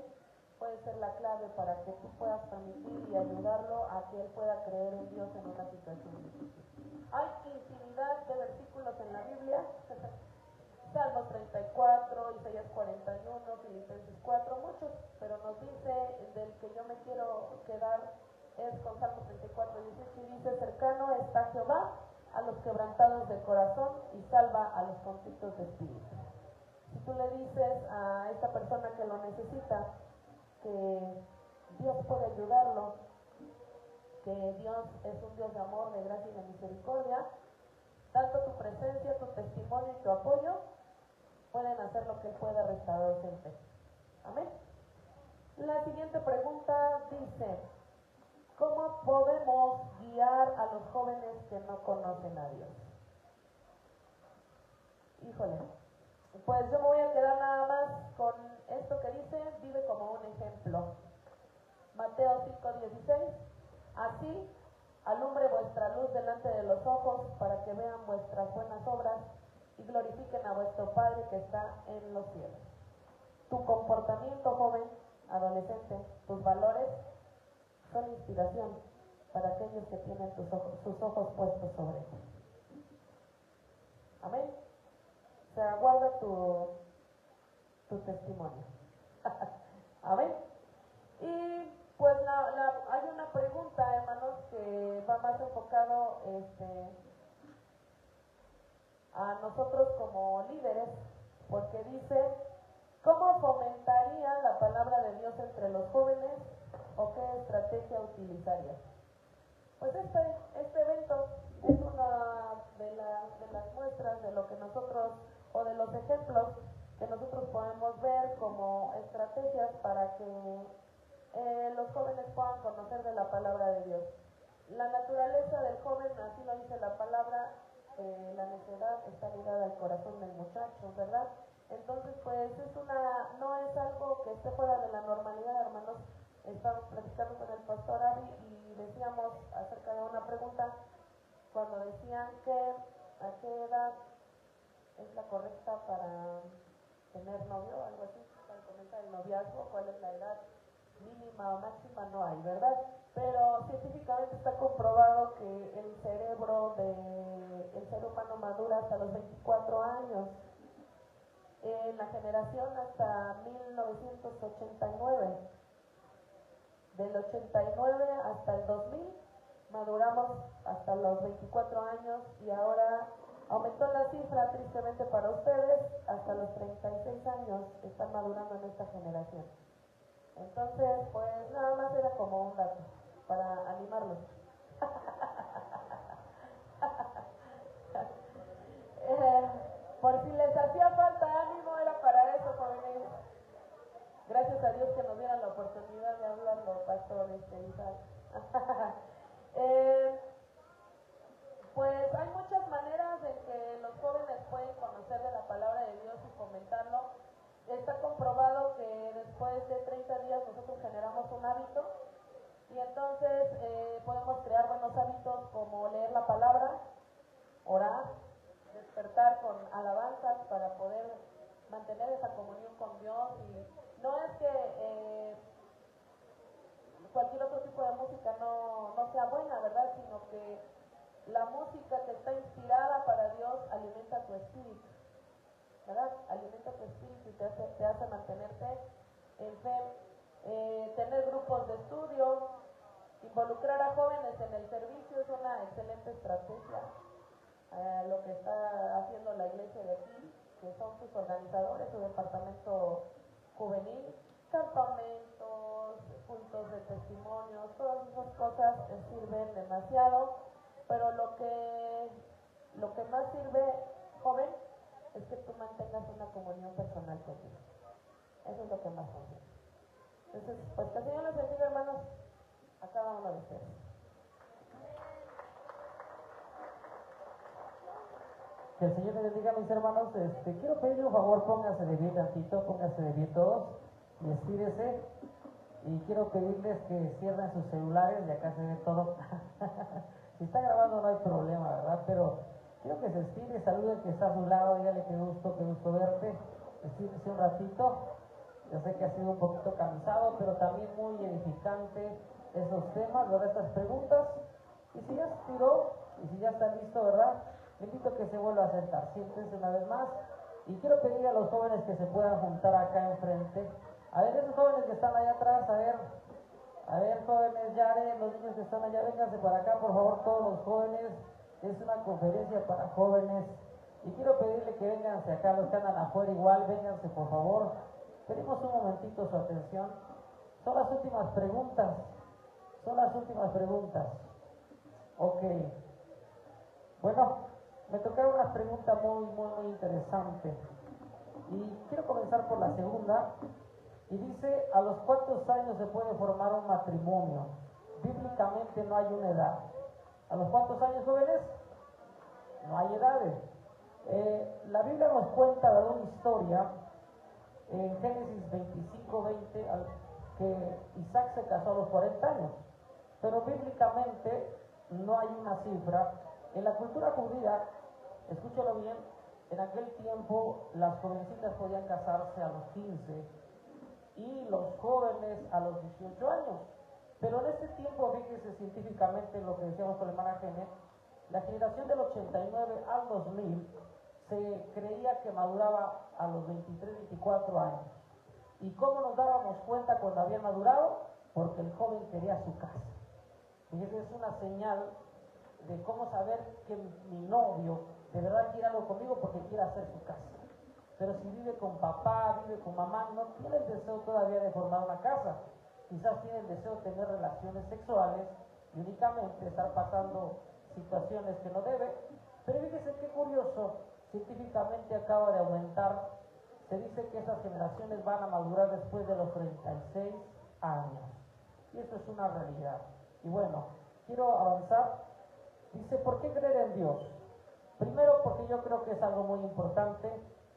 puede ser la clave para que tú puedas permitir y ayudarlo a que él pueda creer en Dios en una situación difícil. Hay infinidad de versículos en la Biblia, Salmos 34, Isaías 41, Filipenses 4, muchos, pero nos dice, del que yo me quiero quedar es con Salmos 34, 18, y dice, cercano está Jehová a los quebrantados de corazón y salva a los contritos de espíritu. Si tú le dices a esta persona que lo necesita, que Dios puede ayudarlo, que Dios es un Dios de amor, de gracia y de misericordia, tanto tu presencia, tu testimonio y tu apoyo pueden hacer lo que Él pueda restaurarse en fe. Amén. La siguiente pregunta dice, ¿cómo podemos guiar a los jóvenes que no conocen a Dios? Híjole, Pues yo me voy a quedar nada más con esto que dice, vive como un ejemplo. Mateo 5:16, así alumbre vuestra luz delante de los ojos para que vean vuestras buenas obras y glorifiquen a vuestro Padre que está en los cielos. Tu comportamiento, joven, adolescente, tus valores son inspiración para aquellos que tienen sus ojos puestos sobre ti. Amén. Se aguarda tu testimonio. Amén. Y pues hay una pregunta, hermanos, que va más enfocado a nosotros como líderes, porque dice, ¿cómo fomentaría la palabra de Dios entre los jóvenes o qué estrategia utilizaría? Pues este evento es una de las muestras de lo que nosotros, o de los ejemplos que nosotros podemos ver como estrategias para que los jóvenes puedan conocer de la palabra de Dios. La naturaleza del joven, así lo dice la palabra, la necedad está ligada al corazón del muchacho, ¿verdad? Entonces, pues no es algo que esté fuera de la normalidad, hermanos. Estamos platicando con el pastor Ari y decíamos acerca de una pregunta, cuando decían que a qué edad es la correcta para tener novio, algo así, para comenzar el noviazgo, cuál es la edad mínima o máxima, no hay, ¿verdad? Pero científicamente está comprobado que el cerebro del ser humano madura hasta los 24 años. En la generación hasta 1989, del 89 hasta el 2000, maduramos hasta los 24 años y ahora aumentó la cifra, tristemente para ustedes, hasta los 36 años están madurando en esta generación. Entonces, pues nada más era como un dato para animarlos. Por si les hacía falta ánimo, era para eso, jóvenes. Gracias a Dios que nos dieran la oportunidad de hablarlo, pastor Isaac. Pues hay muchas maneras en que los jóvenes pueden conocer de la palabra de Dios y fomentarlo. Está comprobado que después de 30 días nosotros generamos un hábito y entonces podemos crear buenos hábitos como leer la palabra, orar, despertar con alabanzas para poder mantener esa comunión con Dios. Y no es que cualquier otro tipo de música no sea buena, ¿verdad? Sino que la música que está inspirada para Dios alimenta tu espíritu, ¿verdad? Alimenta tu espíritu y te hace mantenerte en fe. Tener grupos de estudio, involucrar a jóvenes en el servicio es una excelente estrategia. Lo que está haciendo la iglesia de aquí, que son sus organizadores, su departamento juvenil, campamentos, puntos de testimonios, todas esas cosas sirven demasiado, pero lo que más sirve, joven, es que tú mantengas una comunión personal con Dios. Eso es lo que más funciona. Entonces, pues que el Señor les bendiga, hermanos, a cada uno de ustedes. Que el Señor les bendiga, mis hermanos. Quiero pedirle un favor, pónganse de pie tantito, pónganse de pie todos y estírese. Y quiero pedirles que cierren sus celulares, y acá se ve todo. Si está grabando no hay problema, ¿verdad? Pero quiero que se estire, salude al que está a su lado, dígale qué gusto verte. Estírese un ratito. Yo sé que ha sido un poquito cansado, pero también muy edificante esos temas, ¿verdad? Estas preguntas. Y si ya se estiró, y si ya está listo, ¿verdad? Le invito a que se vuelva a sentar. Siéntense una vez más. Y quiero pedir a los jóvenes que se puedan juntar acá enfrente. A ver, esos jóvenes que están allá atrás, a ver, jóvenes, Yare, los niños que están allá, vénganse para acá, por favor, todos los jóvenes. Es una conferencia para jóvenes. Y quiero pedirle que vénganse acá, los que andan afuera igual, vénganse, por favor. Pedimos un momentito su atención. Son las últimas preguntas. Ok. Bueno, me tocaron una pregunta muy interesante. Y quiero comenzar por la segunda. Y dice, ¿a los cuántos años se puede formar un matrimonio? Bíblicamente no hay una edad. ¿A los cuántos años, jóvenes? No hay edades. La Biblia nos cuenta de una historia en Génesis 25:20 que Isaac se casó a los 40 años, pero bíblicamente no hay una cifra. En la cultura judía, escúchalo bien, en aquel tiempo las jovencitas podían casarse a los 15 y los jóvenes a los 18 años. Pero en este tiempo, fíjese científicamente lo que decíamos con la hermana Gene, la generación del 89 al 2000 se creía que maduraba a los 23, 24 años. ¿Y cómo nos dábamos cuenta cuando había madurado? Porque el joven quería su casa. Fíjese, es una señal de cómo saber que mi novio de verdad quiere algo conmigo porque quiere hacer su casa. Pero si vive con papá, vive con mamá, no tiene el deseo todavía de formar una casa. Quizás tiene el deseo de tener relaciones sexuales y únicamente estar pasando situaciones que no debe. Pero fíjese qué curioso, científicamente acaba de aumentar. Se dice que esas generaciones van a madurar después de los 36 años. Y eso es una realidad. Y bueno, quiero avanzar. Dice, ¿por qué creer en Dios? Primero, porque yo creo que es algo muy importante.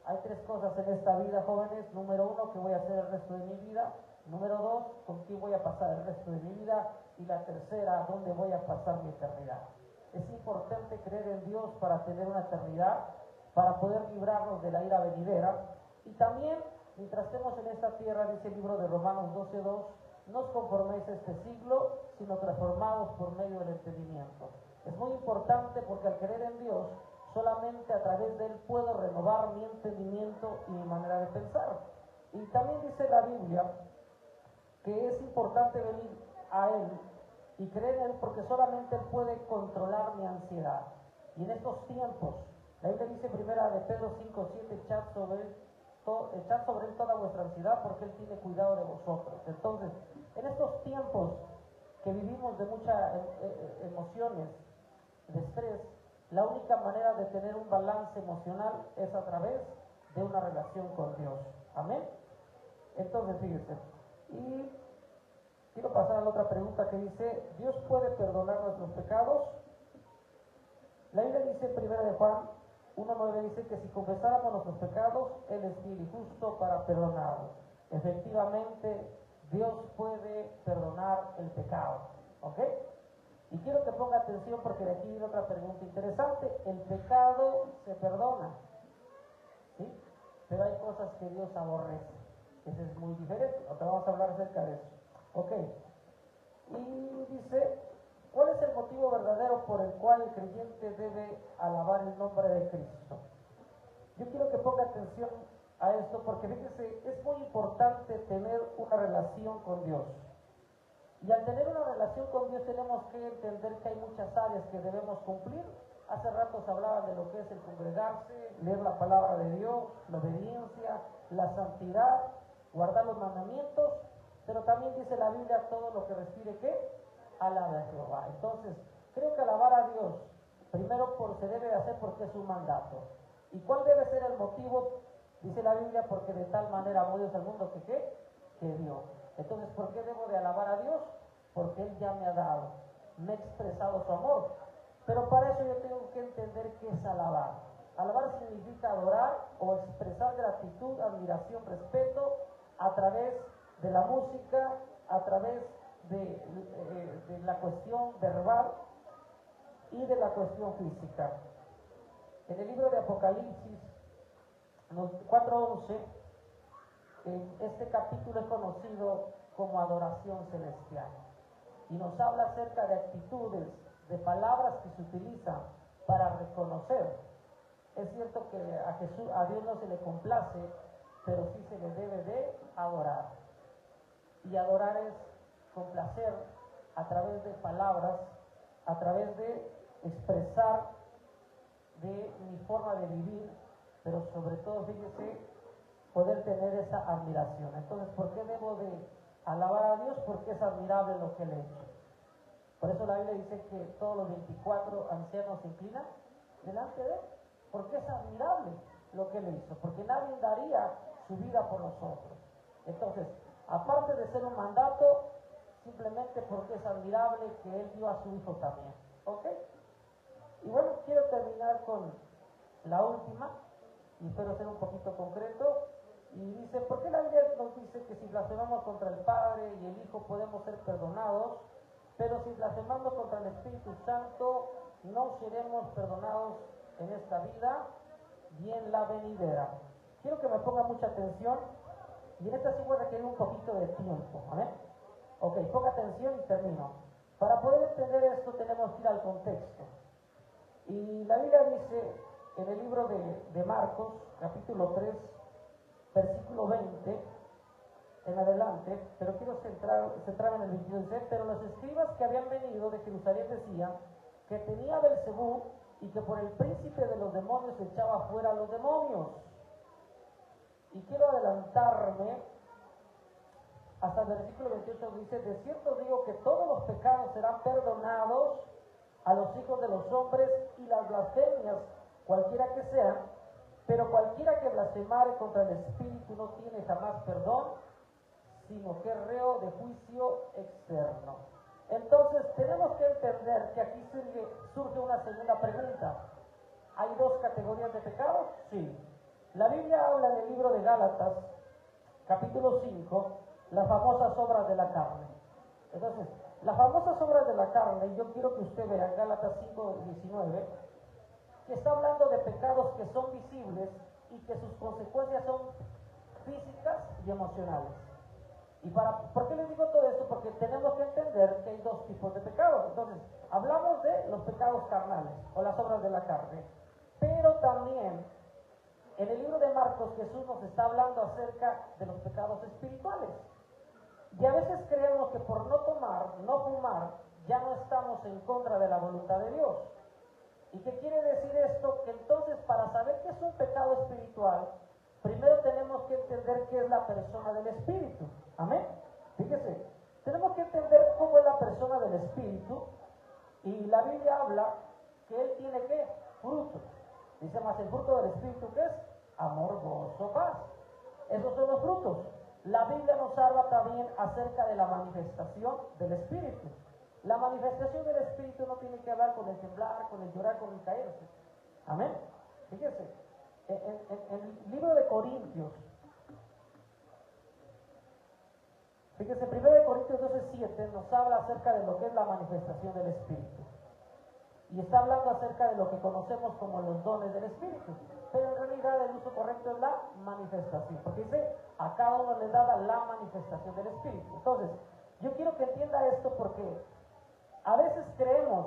Hay tres cosas en esta vida, jóvenes. Número uno, ¿qué voy a hacer el resto de mi vida? Número dos, ¿con quién voy a pasar el resto de mi vida? Y la tercera, ¿dónde voy a pasar mi eternidad? Es importante creer en Dios para tener una eternidad, para poder librarnos de la ira venidera. Y también, mientras estemos en esta tierra, dice el libro de Romanos 12:2, no os conforméis a este siglo, sino transformados por medio del entendimiento. Es muy importante porque al creer en Dios, solamente a través de Él puedo renovar mi entendimiento y mi manera de pensar. Y también dice la Biblia que es importante venir a Él y creer en Él porque solamente Él puede controlar mi ansiedad. Y en estos tiempos, la Biblia dice en primera de Pedro 5:7, echad sobre Él toda vuestra ansiedad porque Él tiene cuidado de vosotros. Entonces, en estos tiempos que vivimos de muchas emociones, de estrés, la única manera de tener un balance emocional es a través de una relación con Dios. Amén. Entonces, fíjense. Y quiero pasar a la otra pregunta que dice, ¿Dios puede perdonar nuestros pecados? La Biblia dice en 1 de Juan 1:9 dice que si confesáramos nuestros pecados, Él es fiel y justo para perdonarlos. Efectivamente, Dios puede perdonar el pecado. ¿Ok? Y quiero que ponga atención porque de aquí viene otra pregunta interesante. El pecado se perdona, ¿sí? Pero hay cosas que Dios aborrece. Eso es muy diferente. Ahora vamos a hablar acerca de eso. Ok. Y dice, ¿cuál es el motivo verdadero por el cual el creyente debe alabar el nombre de Cristo? Yo quiero que ponga atención a esto porque fíjese, es muy importante tener una relación con Dios. Y al tener una relación con Dios tenemos que entender que hay muchas áreas que debemos cumplir. Hace rato se hablaba de lo que es el congregarse, leer la palabra de Dios, la obediencia, la santidad, guardar los mandamientos, pero también dice la Biblia todo lo que respire, ¿qué? Alabe a Jehová. Entonces, creo que alabar a Dios, primero se debe de hacer porque es un mandato. ¿Y cuál debe ser el motivo? Dice la Biblia, porque de tal manera amó Dios al mundo que ¿qué? Que dio. Entonces, ¿por qué debo de alabar a Dios? Porque Él ya me ha dado, me ha expresado su amor. Pero para eso yo tengo que entender qué es alabar. Alabar significa adorar o expresar gratitud, admiración, respeto a través de la música, a través de la cuestión verbal y de la cuestión física. En el libro de Apocalipsis 4:11, este capítulo es conocido como adoración celestial y nos habla acerca de actitudes, de palabras que se utilizan para reconocer. Es cierto que a Dios no se le complace, pero sí se le debe de adorar. Y adorar es complacer a través de palabras, a través de expresar de mi forma de vivir, pero sobre todo, fíjese, poder tener esa admiración. Entonces, ¿por qué debo de alabar a Dios? Porque es admirable lo que Él ha hecho. Por eso la Biblia dice que todos los 24 ancianos se inclinan delante de Él, porque es admirable lo que Él hizo, porque nadie daría su vida por nosotros. Entonces, aparte de ser un mandato, simplemente porque es admirable que Él dio a su Hijo también. ¿Ok? Y bueno, quiero terminar con la última, y espero ser un poquito concreto, y dice, ¿por qué la Biblia nos dice que si blasfemamos contra el Padre y el Hijo podemos ser perdonados, pero si blasfemamos contra el Espíritu Santo no seremos perdonados en esta vida y en la venidera? Quiero que me ponga mucha atención, y en esta sí voy a requerir un poquito de tiempo, ¿vale? Ok, ponga atención y termino. Para poder entender esto tenemos que ir al contexto. Y la Biblia dice en el libro de Marcos, capítulo 3, versículo 20, en adelante, pero quiero centrarme en el 22, dice, pero los escribas que habían venido de Jerusalén decían que tenía Belcebú y que por el príncipe de los demonios echaba fuera a los demonios. Y quiero adelantarme hasta el versículo 28, dice, de cierto digo que todos los pecados serán perdonados a los hijos de los hombres y las blasfemias, cualquiera que sean, pero cualquiera que blasfemare contra el Espíritu no tiene jamás perdón, sino que es reo de juicio externo. Entonces tenemos que entender que aquí surge una segunda pregunta. ¿Hay dos categorías de pecados? Sí. La Biblia habla en el libro de Gálatas, capítulo 5, las famosas obras de la carne. Entonces, las famosas obras de la carne, yo quiero que usted vea Gálatas 5:19, que está hablando de pecados que son visibles y que sus consecuencias son físicas y emocionales. ¿Por qué les digo todo esto? Porque tenemos que entender que hay dos tipos de pecados. Entonces, hablamos de los pecados carnales o las obras de la carne, pero también en el libro de Marcos Jesús nos está hablando acerca de los pecados espirituales. Y a veces creemos que por no tomar, no fumar, ya no estamos en contra de la voluntad de Dios. ¿Y qué quiere decir esto? Que entonces para saber qué es un pecado espiritual, primero tenemos que entender qué es la persona del Espíritu. Amén. Fíjese, tenemos que entender cómo es la persona del Espíritu, y la Biblia habla que Él tiene ¿qué? Frutos. Dice más, el fruto del Espíritu, ¿qué es? Amor, gozo, paz. Esos son los frutos. La Biblia nos habla también acerca de la manifestación del Espíritu. La manifestación del Espíritu no tiene que hablar con el temblar, con el llorar, con el caerse. Amén. Fíjese, en el libro de Corintios, fíjese, 1 Corintios 12:7 nos habla acerca de lo que es la manifestación del Espíritu. Y está hablando acerca de lo que conocemos como los dones del Espíritu. Pero en realidad el uso correcto es la manifestación. Porque dice, a cada uno le daba la manifestación del Espíritu. Entonces, yo quiero que entienda esto porque a veces creemos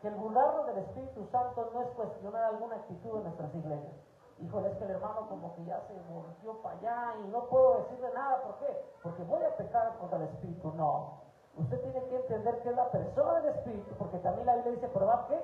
que el burlarnos del Espíritu Santo no es cuestionar alguna actitud en nuestras iglesias. Híjole, es que el hermano como que ya se volvió para allá y no puedo decirle nada. ¿Por qué? Porque voy a pecar contra el Espíritu. No. Usted tiene que entender que es la persona del Espíritu, porque también la Biblia dice, probad ¿qué?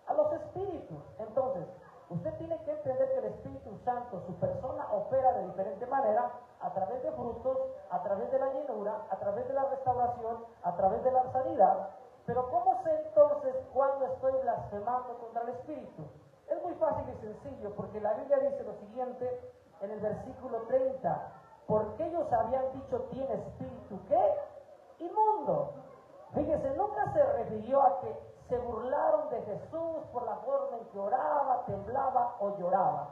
A los espíritus. Entonces, usted tiene que entender que el Espíritu Santo, su persona, opera de diferente manera, a través de frutos, a través de la llenura, a través de la restauración, a través de la sanidad. Pero ¿cómo sé entonces cuando estoy blasfemando contra el Espíritu? Es muy fácil y sencillo, porque la Biblia dice lo siguiente en el versículo 30, porque ellos habían dicho, tiene espíritu, ¿qué? Inmundo. Fíjese, nunca se refirió a que se burlaron de Jesús por la forma en que oraba, temblaba o lloraba.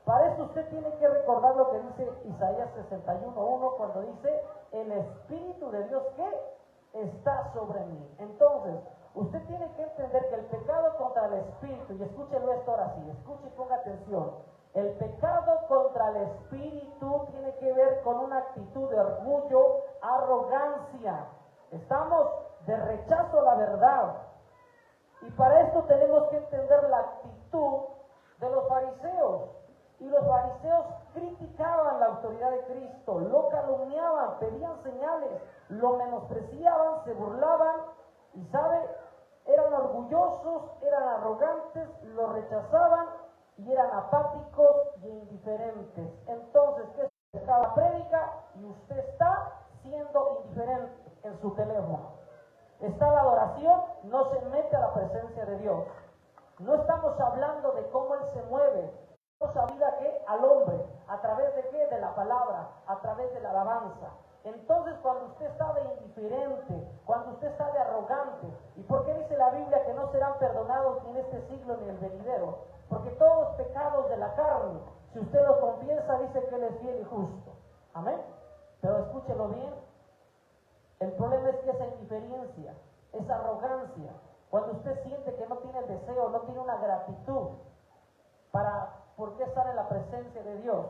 Para eso usted tiene que recordar lo que dice Isaías 61:1 cuando dice, el Espíritu de Dios ¿qué? Está sobre mí. Entonces, usted tiene que entender que el pecado contra el Espíritu, y escúchelo esto ahora sí, escuche y ponga atención, el pecado contra el Espíritu tiene que ver con una actitud de orgullo, arrogancia. Estamos de rechazo a la verdad. Y para esto tenemos que entender la actitud de los fariseos. Y los fariseos criticaban la autoridad de Cristo, lo calumniaban, pedían señales, lo menospreciaban, se burlaban y, ¿sabe? Eran orgullosos, eran arrogantes, lo rechazaban y eran apáticos y indiferentes. Entonces, ¿qué es la prédica? Y usted está siendo indiferente en su teléfono. Está la adoración, no se mete a la presencia de Dios. No estamos hablando de cómo Él se mueve. Estamos hablando ¿qué? Al hombre. ¿A través de qué? De la palabra, a través de la alabanza. Entonces, cuando usted está de indiferente, cuando usted está de arrogante, ¿y por qué dice dice la Biblia que no serán perdonados ni en este siglo ni en el venidero, porque todos los pecados de la carne, si usted los confiesa, dice que Él es fiel y justo. Amén. Pero escúchelo bien, el problema es que esa indiferencia, esa arrogancia, cuando usted siente que no tiene el deseo, no tiene una gratitud por qué estar en la presencia de Dios,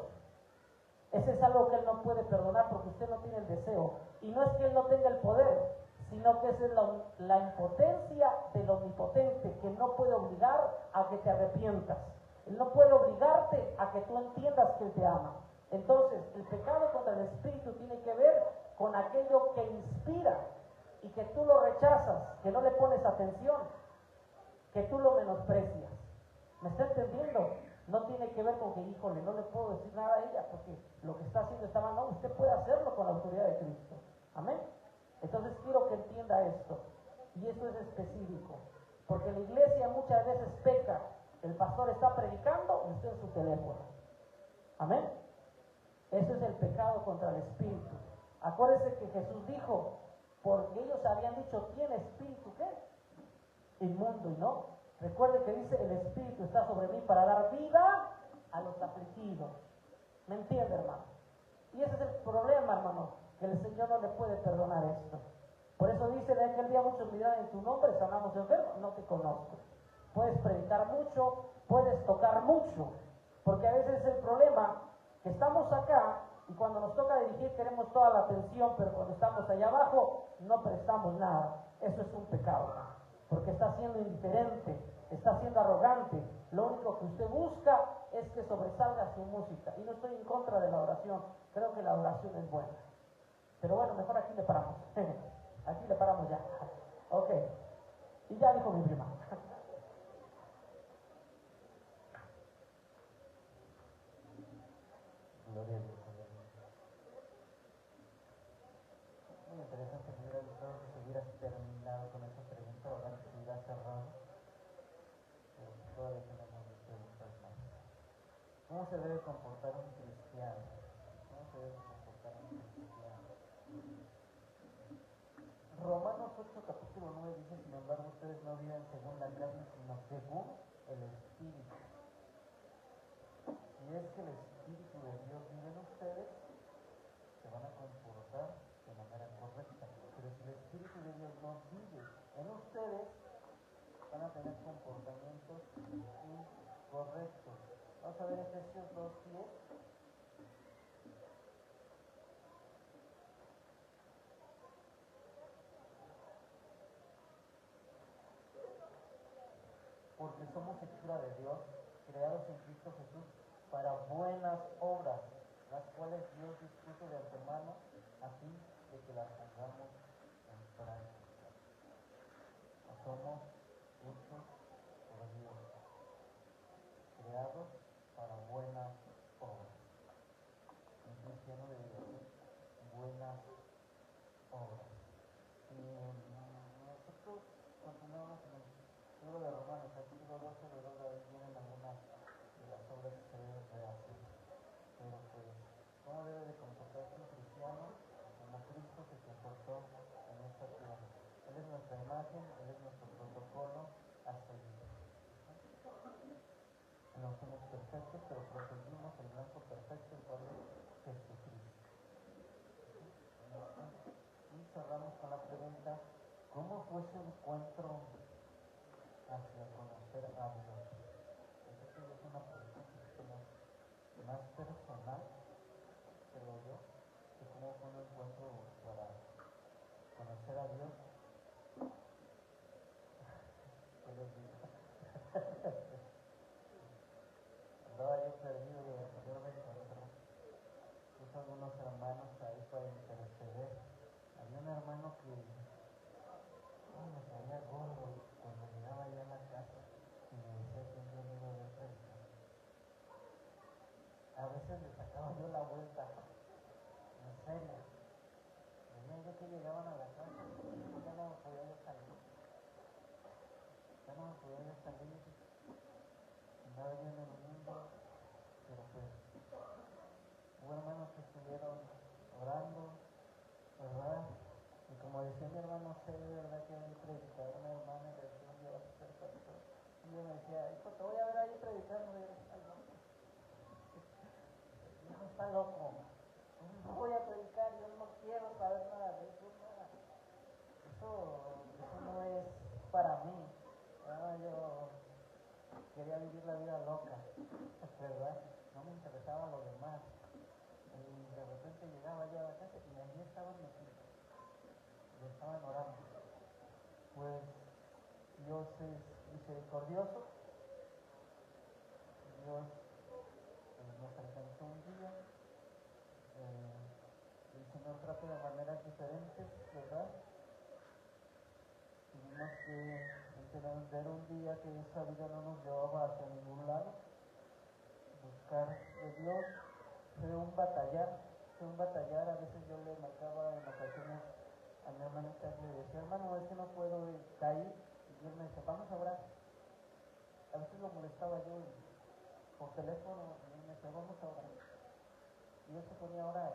ese es algo que Él no puede perdonar porque usted no tiene el deseo. Y no es que Él no tenga el poder, sino que esa es la impotencia del omnipotente, que no puede obligar a que te arrepientas. Él no puede obligarte a que tú entiendas que Él te ama. Entonces, el pecado contra el Espíritu tiene que ver con aquello que inspira y que tú lo rechazas, que no le pones atención, que tú lo menosprecias. ¿Me está entendiendo? No tiene que ver con que, híjole, no le puedo decir nada a ella porque lo que está haciendo está mal. No, usted puede hacerlo con la autoridad de Cristo. Amén. Entonces quiero que entienda esto. Y esto es específico. Porque la iglesia muchas veces peca. El pastor está predicando y usted en su teléfono. Amén. Eso es el pecado contra el Espíritu. Acuérdese que Jesús dijo, porque ellos habían dicho, ¿tiene espíritu qué? Inmundo, y no. Recuerde que dice, el Espíritu está sobre mí para dar vida a los afligidos. ¿Me entiende, hermano? Y ese es el problema, hermano, que el Señor no le puede perdonar esto. Por eso dice, en aquel día muchos dirán en tu nombre, sanamos enfermos, no te conozco. Puedes predicar mucho, puedes tocar mucho, porque a veces es el problema que estamos acá y cuando nos toca dirigir queremos toda la atención, pero cuando estamos allá abajo no prestamos nada. Eso es un pecado, porque está siendo indiferente, está siendo arrogante. Lo único que usted busca es que sobresalga su música. Y no estoy en contra de la oración, creo que la oración es buena. Pero bueno, mejor aquí le paramos. Aquí le paramos ya. Ok. Y ya dijo mi prima. Gloria a Dios. Muy interesante, me hubiera gustado que se hubiera terminado con esa pregunta, ahora que se hubiera cerrado. Pero todavía tenemos dos preguntas más. ¿Cómo se debe comportar un cristiano? ¿Cómo se debe comportar un cristiano? Romanos 8, capítulo 9 dice, sin embargo, ustedes no viven según la carne, sino según el Espíritu. Si es que el Espíritu de Dios vive en ustedes, se van a comportar de manera correcta. Pero si el Espíritu de Dios no vive en ustedes, van a tener comportamientos incorrectos. Vamos a ver Efesios 2:10. Porque somos hechura de Dios, creados en Cristo Jesús para buenas obras, las cuales Dios dispuso de antemano a fin de que las pongamos en práctica. Somos hechos por Dios, creados para buenas obras. Un cristiano debe hacer buenas obras. Y nosotros continuamos en el libro de Romanos, capítulo 12, luego de ahí vienen algunas de las obras que se deben de hacer. Pero pues, ¿cómo debe de comportarse un cristiano como Cristo se comportó en esta tierra? Él es nuestra imagen, Él es nuestro protocolo a seguir. No somos perfectos, pero proseguimos el blanco perfecto, el cual es Jesucristo. Y cerramos con la pregunta, ¿cómo fue su encuentro hacia conocer a Dios? Esa es una pregunta un poquito más personal, creo yo, que cómo fue un encuentro para conocer a Dios. ¿Qué les digo? Andaba yo perdido y yo me encontré. Puse algunos hermanos ahí para interceder. Había un hermano que me caía gordo cuando llegaba ya a la casa y me decía que un día me iba a ver predicar. A veces le sacaba yo la vuelta, en serio. Veía yo que llegaban a la casa y ya no me podía yo salir. Ya no me podía yo salir. Andaba yo en el mundo, pero pues hubo hermanos que estuvieron orando, ¿verdad? Y como decía mi hermano, sé de verdad que había predicado una hermana y le yo me decía, hijo, te voy a ver ahí predicando. Y yo, hijo, está loco. No voy a predicar, yo no quiero saber nada de eso, nada. Eso no es para mí. Yo quería vivir la vida loca, ¿verdad? No me interesaba lo demás. Y de repente llegaba yo a la casa y allí estaban metidos, y estaban orando. Pues Dios es misericordioso, Dios nos alcanzó un día, el Señor trata de maneras diferentes, ¿verdad? Tuvimos que entender un día que esa vida no nos llevaba hacia ningún lado, buscar de Dios, fue un batallar, a veces yo le marcaba en ocasiones a mi hermanita, le decía, hermano, es que no puedo caer, y él me decía, vamos a orar. A veces lo molestaba yo por teléfono, y él me decía, vamos a orar. Y él se ponía a orar,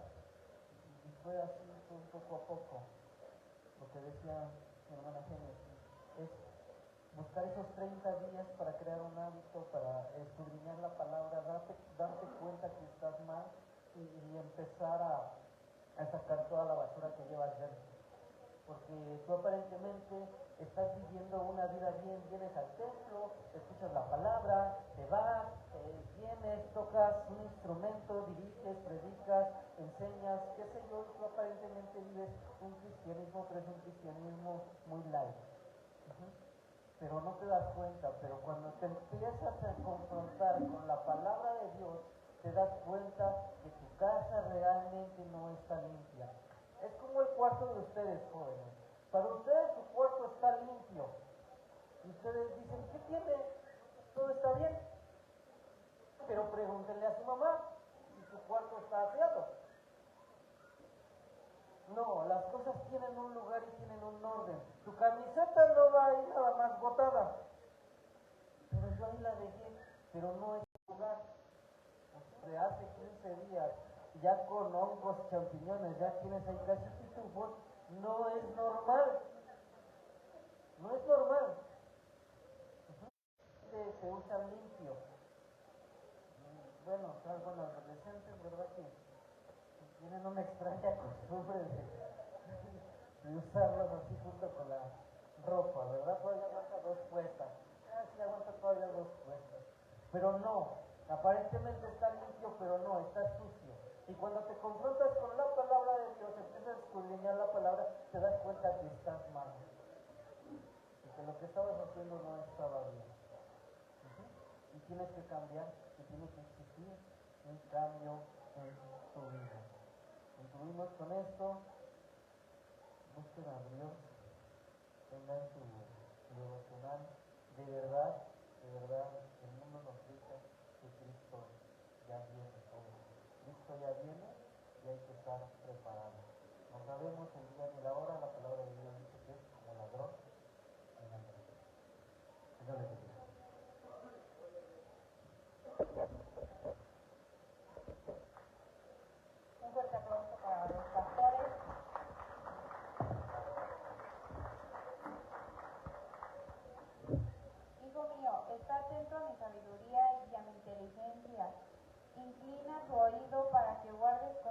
y fue así, fue poco a poco, lo que decía mi hermana Génesis, es buscar esos 30 días para crear un hábito, para escudriñar la palabra, darte cuenta que estás mal y empezar a sacar toda la basura que llevas dentro. Porque tú aparentemente estás viviendo una vida bien, vienes al templo, escuchas la palabra, te vas, vienes, tocas un instrumento, diriges, predicas, enseñas, qué sé yo, tú aparentemente vives un cristianismo, pero es un cristianismo muy light. Pero no te das cuenta, pero cuando te empiezas a confrontar con la palabra de Dios, te das cuenta que tu casa realmente no está limpia. Es como el cuarto de ustedes, jóvenes. Para ustedes su cuarto está limpio. Y ustedes dicen, ¿qué tiene? Todo está bien. Pero pregúntenle a su mamá si su cuarto está aseado. No, las cosas tienen un lugar y tienen un orden. Tu camiseta no va a ir nada más botada. Pero yo ahí la dejé, pero no es el lugar. De hace 15 días, ya con hongos, champiñones, ya tienes ahí casi pitufos. No es normal. No es normal. Se usa limpio. Bueno, salvo los adolescentes, ¿verdad? Que tienen una extraña costumbre de usarlos así junto con la ropa, ¿verdad? Todavía aguanta dos puestas. Sí aguanta todavía dos puestas. Pero no, aparentemente está limpio, pero no, está sucio. Y cuando te confrontas con la palabra de Dios, empiezas a escudriñar la palabra, te das cuenta que estás mal. Y que lo que estabas haciendo no estaba bien. Y tienes que cambiar, y tiene que existir un cambio en tu vida. Concluimos con esto. Busquen a Dios, tengan su devocional. De verdad, el mundo nos dice que Cristo ya viene hoy. Cristo ya viene y hay que estar preparados. No sabemos el día ni la hora, la palabra de Dios